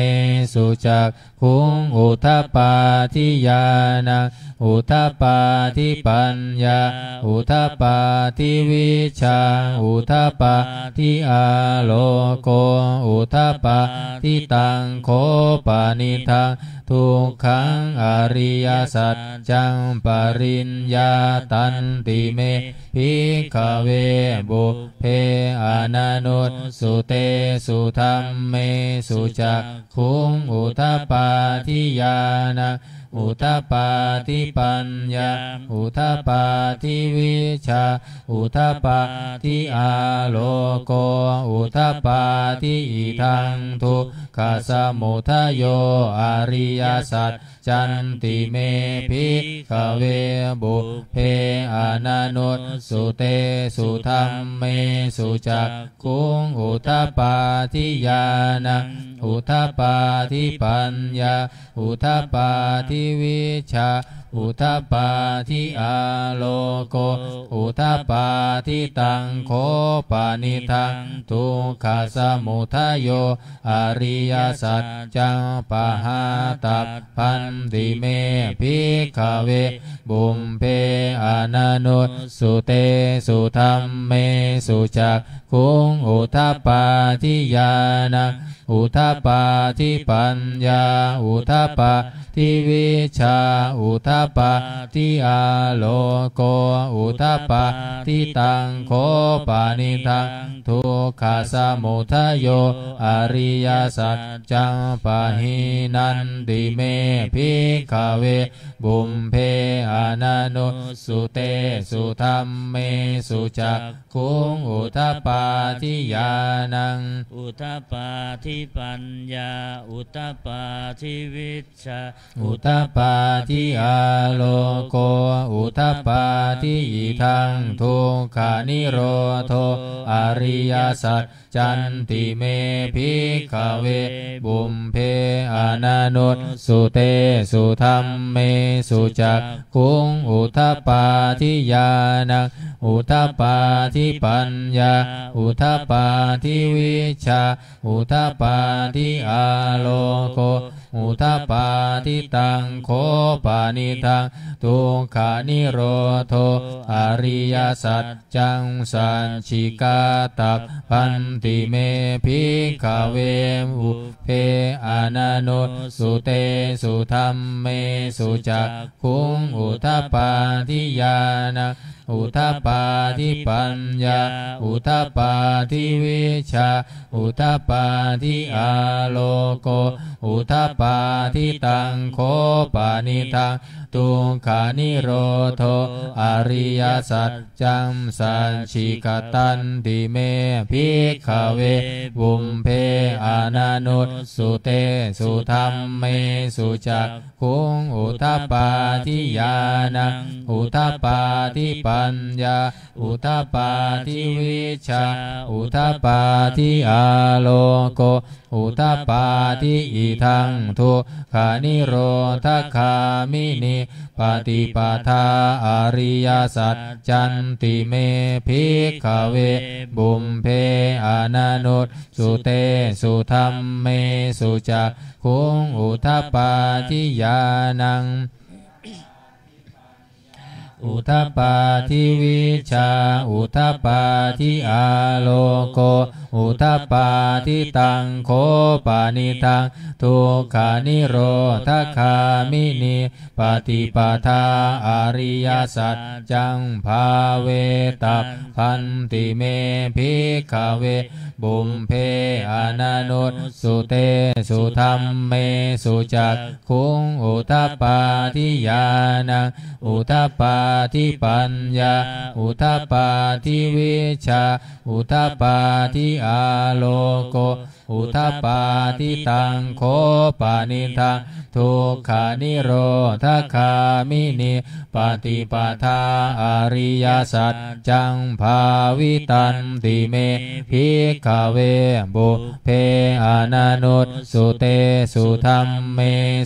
สุจักขุงอุทธปาทิญาณังอุทธปาทิปัญญาอุทธปาทิวิชาอุทธปาทิอาโลโกอุทธปาทิตังโคปานิทังทุกขังอริยสั สัจจังปริญญาตันติเมภิกขเวบุพเพอนันุตสุเตสุธัมเมสุจักขุงอุทธัปปาทิญาณอุทธัปปาทิปัญญาอุทธัปปาทิวิชาอุทธัปปาทิอาโลโกอุทธัปปาทิอิทังทุกขสมุทัยโยอริยสัจจันติเมภิกขเวบุพเพอนันุตสุเตสุธัมเมสุจักขุงอุทธัปปาทิญาณอุทธัปปาทิปัญญาอุทธัปปาทิวิชาอุทธัปปาทิอาโลโกอุทธัปปาทิตังโคปานิทังทุกขสมุทัยโยอริยสัจจังปะหาตัพพันติเมภิกขเวบุพเพอนันุตสุเตสุธัมเมสุจักขุงอุทธัปปาทิญาณอุทธัปปาทิปัญญาอุทธัปปาทิวิชาอุทธัปปาทิอาโลโกอุทธัปปาทิตังโคปานิทังทุกขสมุทัยโยอริยสัจจังปะหินันติเมภิกขเวบุพเพอนันุตสุเตสุธัมเมสุจักขุงอุทธัปปาทิญาณอุทธัปปาทิปัญญาอุทธัปปาทิวิชาอุทธัปปาทิอาโลโกอุทธัปปาทิอิทังทุกขานิโรโธอริยสัจจันติเมภิกขเวบุพเพอนันุตสุเตสุธัมเมสุจักขุงอุทธัปปาทิญาณอุทธัปปาทิปัญญาอุทธัปปาทิวิชาอุทธัปปาทิอาโลโกอุทธัปปาทิตังโคปานิทังทุกขานิโรโธอริยสัจจังสัญชิกาตัพพันติเมภิกขเวบุพเพอนันุตสุเตสุธัมเมสุจักขุงอุทธัปปาทิญาณอุทธัปปาทิปัญญาอุทธัปปาทิวิชาอุทธัปปาทิอาโลโกอุทธัปปาทิตังโคปานิทังทุกขานิโรโธอริยสัจจังสัญชิกตันติเมภิกขเวบุพเพอนันุตสุเตสุธัมเมสุจักขุงอุทธัปปาทิญาณอุทธัปปาทิปัญญาอุทธัปปาทิวิชาอุทธัปปาทิอาโลโกอุทธัปปาทิอิทังทุกขานิโรธคามินิปฏิปทาอริยสัจจันติเมภิกขเวบุพเพอนันุตสุเตสุธัมเมสุจักขุงอุทธัปปาทิญาณอุทธัปปาทิวิชาอุทธัปปาทิอาโลโกอุทธัปปาทิตังโคปานิทังทุกขานิโรธคามินิปฏิปทาอริยสัจจังภาเวตัพพันติเมภิกขเวบุพเพอนันุตสุเตสุธัมเมสุจักขุงอุทธัปปาทิญาณอุทธัปปาทิปัญญาอุทธัปปาทิวิชาอุทธัปปาทิอาโลโกอุทธัปปาทิตังโคปานิทังทุกขานิโรธคามินิปฏิปทาอริยสัจจังภาวิตันติเมภิกขเวบุพเพอนันุตสุเตสุธัมเม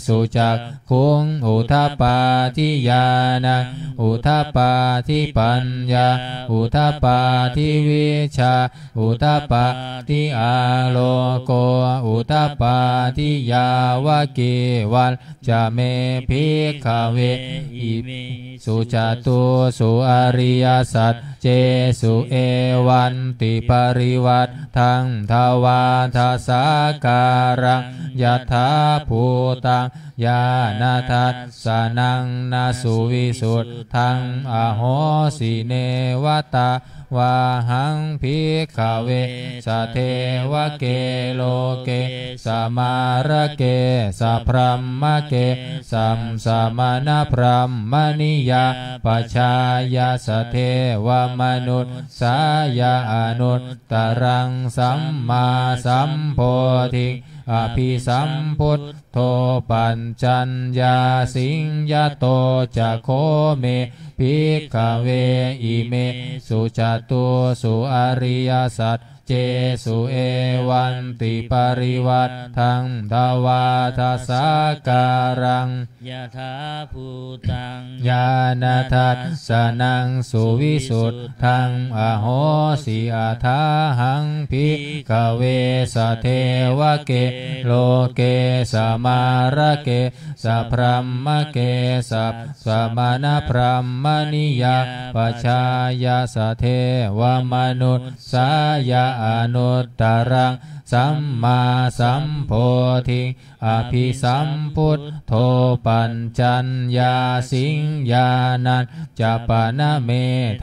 สุจักขุงอุทธัปปาทิญาณอุทธัปปาทิปัญญาอุทธัปปาทิวิชาอุทธัปปาทิอาโล โกอุทปปาทิยาวะเกวัลจะเมภิกขเวอิมิสุจตุสุอริยสัจเจสุเอวันติปริวัตทังทวาทัสสาการังยถาภูตังญาณทัสสะนังนาสุวิสุทธังอโหสิเนวตาวาหังภิกขเวสเทวะเกโลเกสมาระเกสัพพรหมเกสัมสมณพรหมนิยาปัจฉายาสเทวมนุษย์สายาอนุตตรังสัมมาสัมโพธิอภิสัมพุทโธปัญจัญญาสิงยโตจะโคเมภิกขเวอิเมสุจตุสุอริยสัจเจสุเอวันติปริวัตทังทวาทัสสาการังยถาภูตังญาณทัสสะนังสุวิสุทธังอโหสิอาทาหังภิกขเวสเทวะเกโลเกสมาระเกสัพพรหมเกสัพสมณพรหมนิยาปัจฉายาสเทวมนุษย์สายาอนุตตรังสัมมาสัมโพธิอภิสัมพุทโธปัญจัญญาสิงญานันจะปนะเม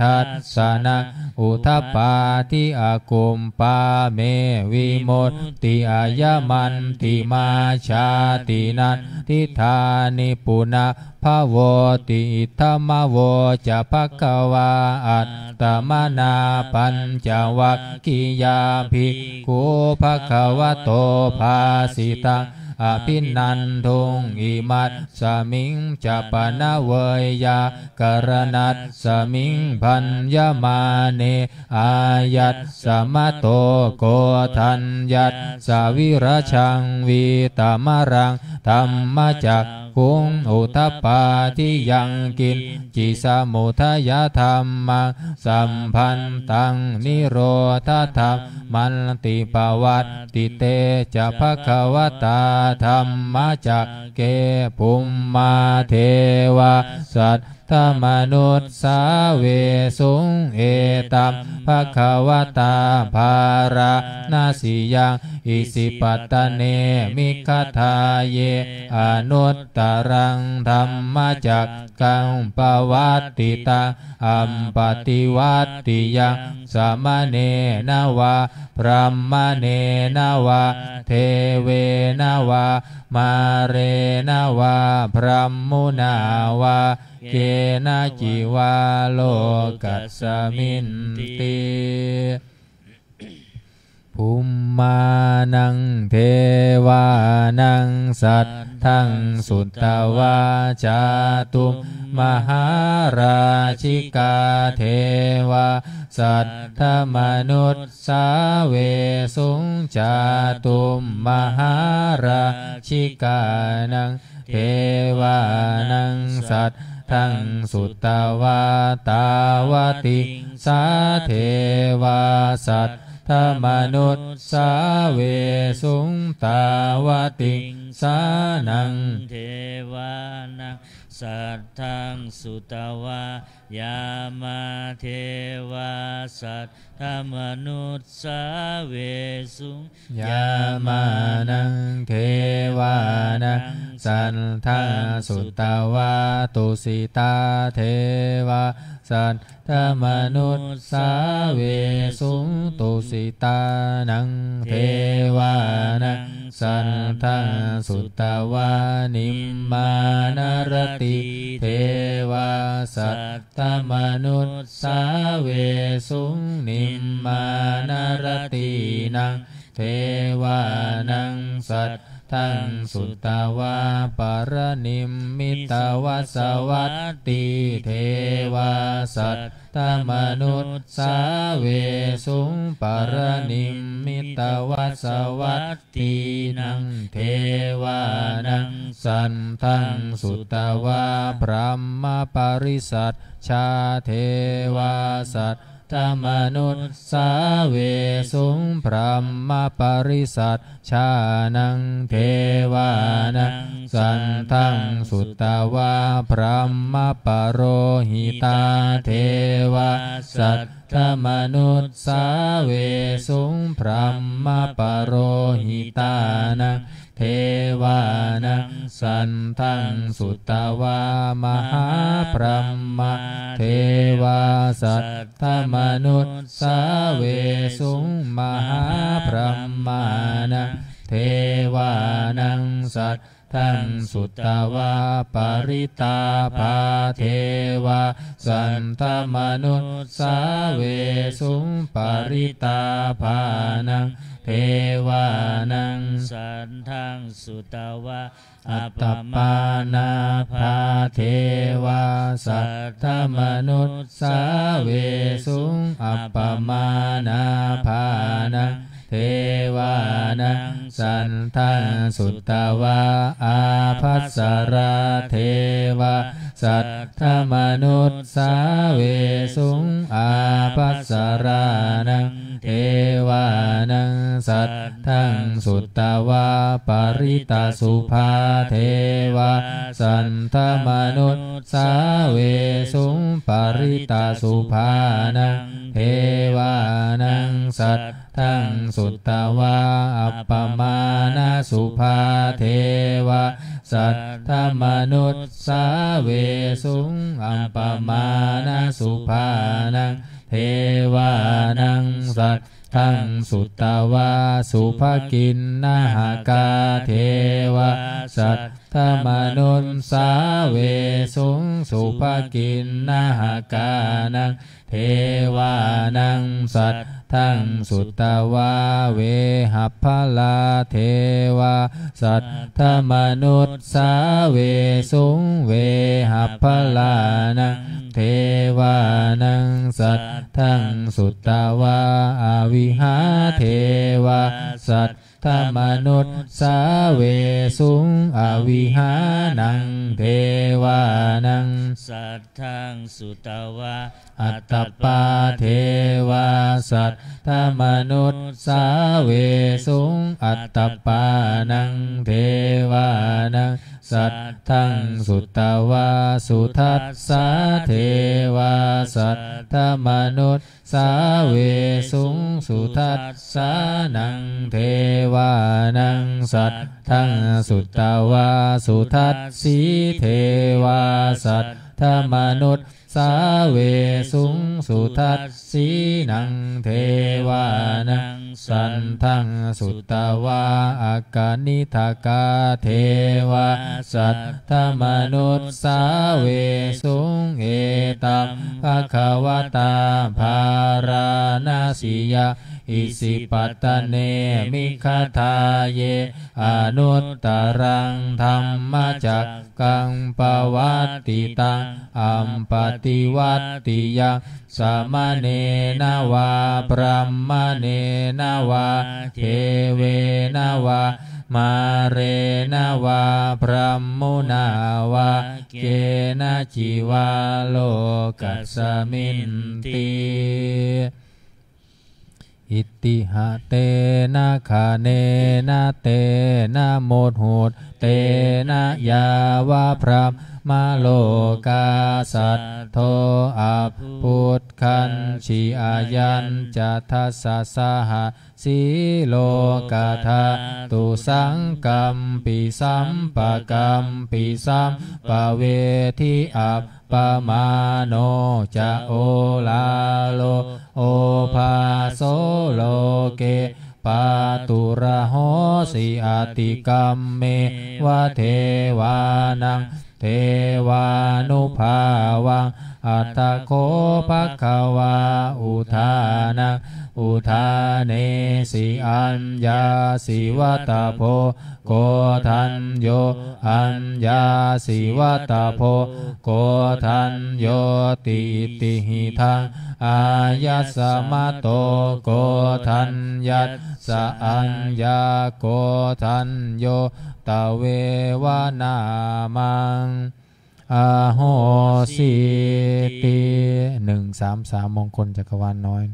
ทัสสะนะอุทปปาทิอากุมปาเมวิโมตติอายมันติมาชาตินันทิธานิปุณะภโวติอิทธมโวจะภควาอัตตมนาปัญจวัคคียาภิกขุภควโตภาสิตังอภินันทุงอิมัตสมิงจะปนะเวยยากรณัตสมิงพัญญมาเนอายัตสมโตโกทัญญัตสวิรชังวิตามรังธรรมจักขุงอุทปปาทิยังกินจิสมุทยธรรมังสัมพันตังนิโรธธรรมมันติปวัตติเตจะภควตาธรรมจักเกภุมมาเทวาสัตตมนุษย์สาเวสุงเอตัมภควตาภารานาสิยังอิสิปัตตเนมิคทาเยอนุตตรังธรรมจักกังปวัตติตังอัมปติวัตติยังสมเนนวาพรหมเนนวาเทเวนวามาเรนวาพรหมุนาวาเกนะจิวาโลกัสสมินติภูมานังเทวานังสัตถังสุตตวาจาตุมมหาราชิกาเทวาสัตถมนุษย์สาเวสุงจาตุมมหาราชิกานังเทวานังสัตทั้งสุตตวาตาวติสาเทวาสัตถมนุษย์สาเวสุงตาวติสานังเทวานังสัตถังสุตวายามาเทวาสัตถมนุษย์สาเวสุงยามานังเทวานังสันทาสุตวาตุสิตาเทวาสัตถมนุษย์สาเวสุงตุสิตานังเทวานังสันทาสุตวานิมมานารติเทวาสัตถมนุษย์สาเวสุงนิมมานารตินังเทวานังสัตทังสุตตวาปรนิมมิตวัสวัตติเทวาสัตถมนุษย์สาเวสุงปรนิมมิตวัสวัตตินังเทวานังสันทังสุตตวาพรหมปริสัทชาเทวาสัตถ ธมนุษสาเวสุงพรหมปริสัทชานังเทวานังสันทังสุตตวาพรหมปโรหิตาเทวาสัทธมนุษสาเวสุงพรหมปโรหิตานังเทวานังสันทังสุตตวามหาพรหมเทวาสัทธมนุษสาเวสุงมหาพรหมานังเทวานังสัททังสุตตวาปริตาภาเทวาสันธมนุษสาเวสุงปริตาภานังเทวานังสันทังสุตวะอัตตปานาภาเทวาสัทธมนุษสาเวสุงอัปปมานาภานังเทวานังสันทังสุตตวาอาภัสสราเทวาสัทธมนุษสาเวสุงอาภัสสรานังเทวานังสัทธังสุตตวาปริตาสุภาเทวาสันธมนุษสาเวสุงปริตาสุภานังเทวานังสัทธังสุตตวาอัปปมานาสุภาเทวาสัทธมนุษสาเวสุงอัปปมานาสุภานังเทวานังสัทธังสุตตวาสุภกินนาหากาเทวาสัทธมนุษสาเวสุงสุภกินนาหากานังเทวานังสัทธังสุตตวาเวหัพพลาเทวาสัทธมนุษสาเวสุงเวหัพพลานังเทวานังสัทธังสุตตวาอวิหาเทวาสัทธมนุษสาเวสุงอวิหานังเทวานังสัทธังสุตตวาอัตตปาเทวาสัทธมนุษสาเวสุงอัตตปานังเทวานังสัทธังสุตตวาสุทัสสะเทวาสัทธมนุษสาเวสุงสุทัสสะนังเทวานังสัทธังสุตตวาสุทัสสีเทวาสัทธมนุษสาเวสุงสุทัสสีนังเทวานังสันทังสุตตวาอากานิทากาเทวาสัทธมนุษสาเวสุงเอตัมภควตาภาราณสิยาอิสิปัตตเนมิคทาเยอนุตตรังธัมมจักกังปวัตติตังอัมปติวัตติยังสามเณนวาพรหมเณนวาเทเวนวามาเรนวาพรหมุนาวาเกนะจิวาโลกัสสมินติอิติหะเตนะคะเนนะเตนะโมดโหดเตนะยาวะพระมาโลกาสัทโธอัพพุทธันชิอายัญจัตถัสสะสหสีโลกาธาตุสังกัมปิสัมปะกัมปิสัมปะเวทิอัปปมาโนจะโอลาโลโอภาโสโลเกปาตุระโหสิอาติกัมเมวะเทวานังเทวานุภาวังอัตตโคภควาอุทานังอุทาเนสิอัญญาสิวัตโพโกทันโยอัญญาสิวัตโพโกทันโยติติหิทังอายัสสะมะโตโกทันยัสสะอัญญาโกทันโยตเววนามัง อาโหสิติ133มงคลจักรวาลน้อย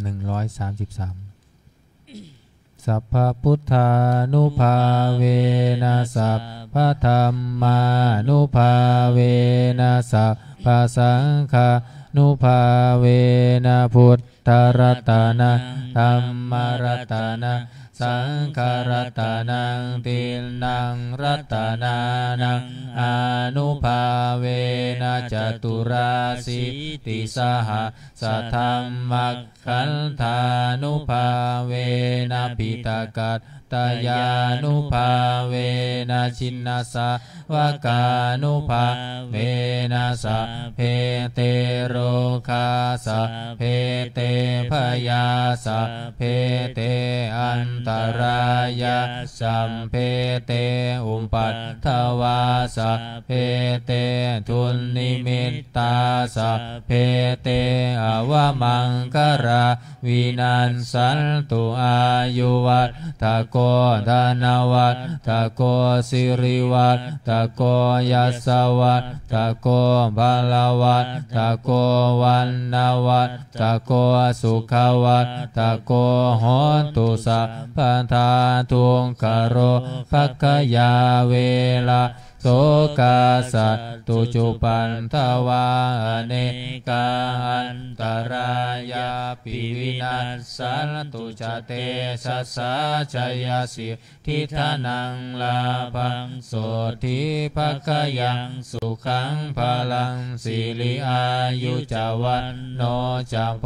133สัพพพุทธานุภาเวนะสัพพธรรมานุภาเวนะสัพพสังฆานุภาเวนะพุทธรัตนะธัมมรัตนะสังฆรัตนังตินังรัตนานังอนุภาเวนะจตุราสิติสหสัทธัมมัคคันธานุภาเวนะปิตากัตตายานุภาเวนะชินนาสาวกานุภาเวนะสัพเพเตโรคาสัพเพเตพยาสัพเพเตอันตรายาสัมเพเตอุปัฏฐวาสัพเพเตทุนนิมิตตาสัพเพเตอวมังคาราวินันสันตุอายุวัฏโกธนวัฏโกสิริวัฏโกยัสสวัฏโกภาลวัฏโกวันนาวัฏโกสุขวัฏโกโหตุสัพพทาทุงคโรภคยาเวลาโสกาสัตตุจุปันทวาเนกาอันตรายาปิวินัสสันตุจเตสัสสะชยสิทธิธานังลาภังโสทิภคยังสุขังพลังสิริอายุจวันโนจะโพ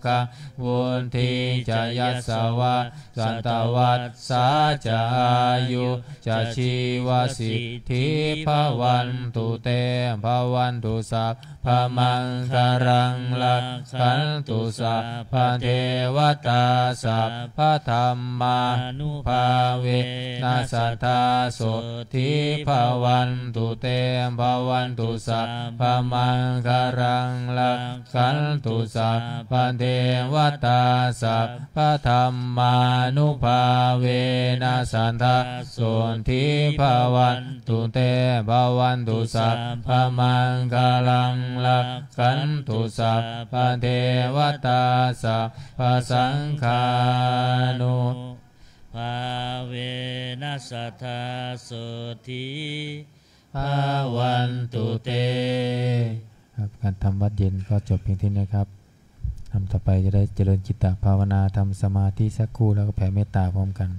คะวุนทีจะยัสสวะสันตวัสสาจะอายุจะชีวสิทธิภวันตุเตภวันตุสัพพมังคารังลักขันตุสัพพเทวตาสัพพธรรมานุภาเวนัสสัทธาโสทิภวันตุเตภวันตุสัพพมังคารังลักขันตุสัพพเทวตาสัพพธรรมานุภาเวนัสสัทธาโสทิภวันตุเตภวันตุสัพพมังคารังลักขันตุสัพพเทวตาสัพพสังฆานุภาเวนัสสัทธาโสทิภวันตุเตครับการทำวัดเย็นก็จบเพียงเท่านี้ครับทำต่อไปจะได้เจริญจิตตภาวนาทำสมาธิสักครู่แล้วก็แผ่เมตตาพร้อมกัน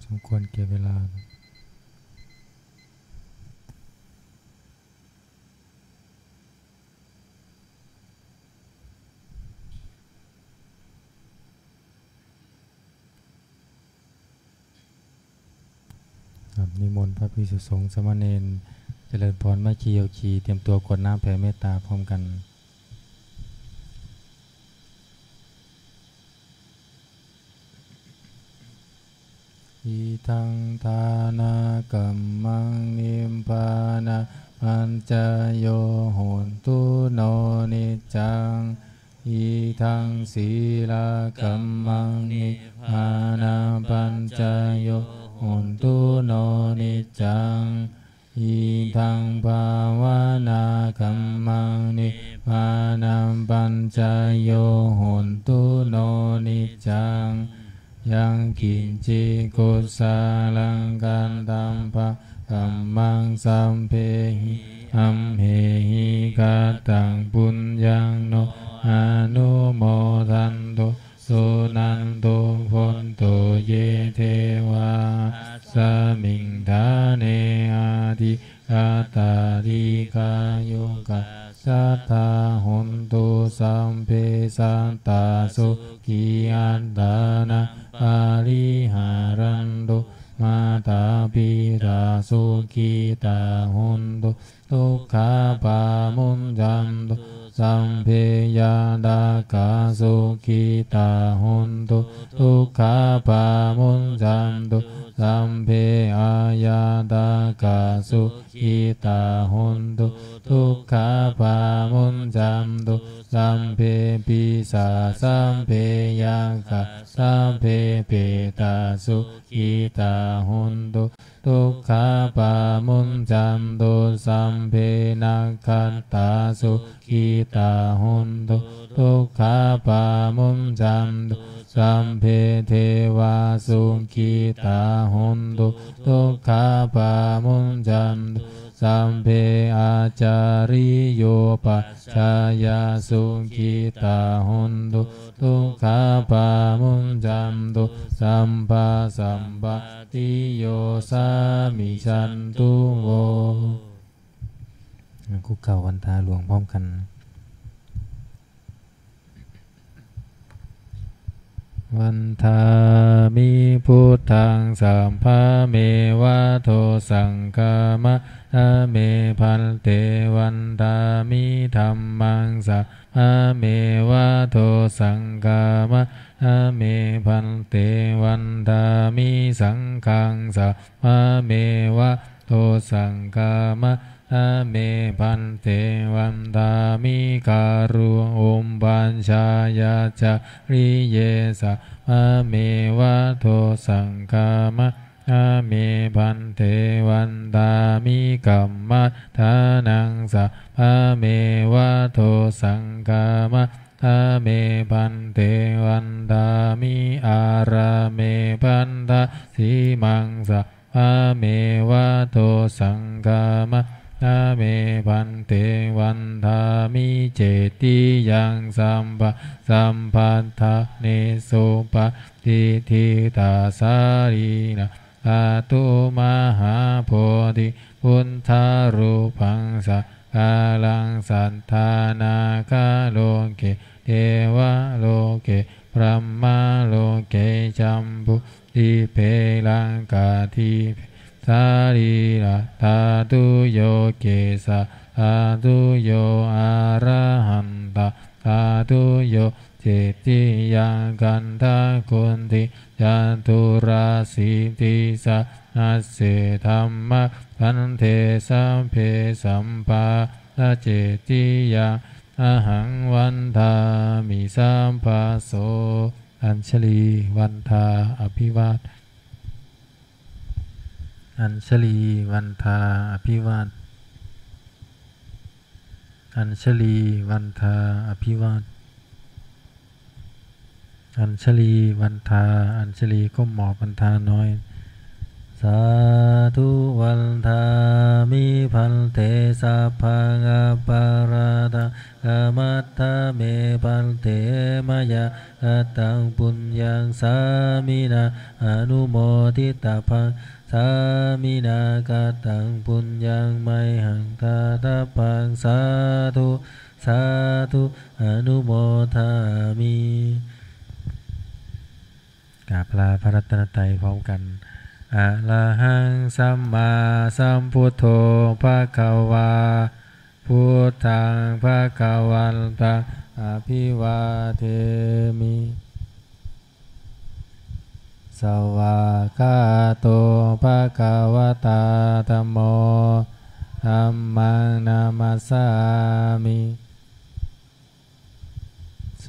สมควรเก็บเวลานิมนต์พระภิกษุสงฆ์สามเณรเจริญพรแม่ชีโยคีเตรียมตัวกรวดน้ำแผ่เมตตาพร้อมกันอิทังทานากรรมังนิมปานะปัญจโยโหนตุโนนิจังอิทังศีลากรรมังนิพพานะปัญจโยโหนตุโนนิจังอิทังภาวนาคัมมังนิพพานังปัญจโยโหนตุโนนิจังยังกินจิกุสาลังกันตัมภะกัมมังสัมเพหิอัมเหหิกาตังปุญญังโนอนุโมทันตุสุนันตุพนตุเยเทวาสมิงทาเนอาทิกาตาริกายุกะสัทธาหุนตุสัมเพสันตาสุขีอันตานะปาริหารันตุมาตาปิตาสุขีตาหุนตุทุกขาปามุนจันตุสัมเพยาดากาสุขีตาหุนตุทุกขาปามุนจันตุสัมเพอายาดากาสุขีตาหุนตุทุกขาปามุนจันตุสัมเพปิสาสัมเพยังกะสัมเพเปตาสุขีตาหุนตุทุกขาปามุนจันตุสัมเพนักขันตาสุขีตาหุนตุทุกขาปามุนจันตุสัมเพเทวาสุขีตาหุนตุทุกขาปามุนจันตุสัมเพอาจาริโยปัจจายาสุขีตาหุนตุทุกขาปามุนจันตุสัมปะสัมปติโยสามิชันตุโวคุกเข่าวันทาหลวงพร้อมกันวันทามิพุทธังสัมภะเมวะโทสังฆามะนะเมพันเตวันทามิธัมมังสัมภะเมวะโทสังฆามะนะเมพันเตวันทามิสังฆังสัมภะเมวะโทสังฆามะนะเมพันเตวันทามิการุณอุมปัญชายาจาริเยสะมะเมวะโทสังฆามะนะเมพันเตวันทามิกัมมัฏฐานังสัพพะเมวะโทสังฆามะนะเมพันเตวันทามิอาราเมพันทะสีมังสัพพะเมวะโทสังฆามะนะเมพันเตวันทามิเจติยังสัมปะสัมพัทธะเนสุปะทิทิตาสารีนะอาตุมหาโพธิพุทธารูปังสักกาลังสัทธานาคาโลเกเทวะโลเกพรหมโลเกจัมบุติเพลังกาทิสารีระธาตุโยเกสะธาตุโยอะระหันตะธาตุโยเจติยังกันทาคุณติจัตุราสีติสะนัสเสธัมมะพันเทสัมเพสัมปาละเจติยังอหังวันทามิสัมปัสโสอัญชลีวันทาอภิวาทอัญชลีวันทาอภิวาทอัญชลีวันทาอภิวาทอัญชลีวันทาอัญชลีก้มหมอบวันทาน้อยสาธุวันทา มิพันเตสัพพังอปาราตกามัตถเมพันเตมยะกตังปุญญังสามินาอนุโมทิตาภังสามินากตังปุญญังไมหังตาตาปังสาธุสาธุอนุโมทามิกราบลาพระรัตนตรัยพร้อมกันอะระหังสัมมาสัมพุทโธภะคะวาพุทธังภะคะวันตังอภิวาเทมิสวากขาโตภะคะวะตาธัมโมธัมมังนามัสสามิ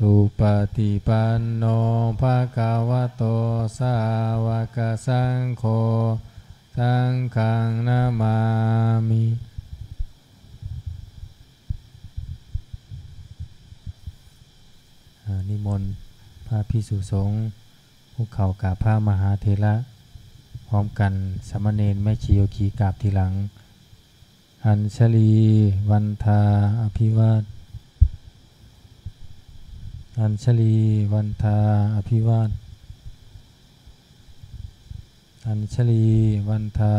สุปฏิปันโนภะคะวะโตสาวกสังโฆสังฆังนามามินิมนต์พระภิกษุสงฆ์ผู้เข้ากราบพระมหาเถระพร้อมกันสามเณรแม่ชีโยคีกราบทีหลังอัญชลีวันทาอภิวาทอัญชลีวันทาอภิวาทอัญชลีวันทา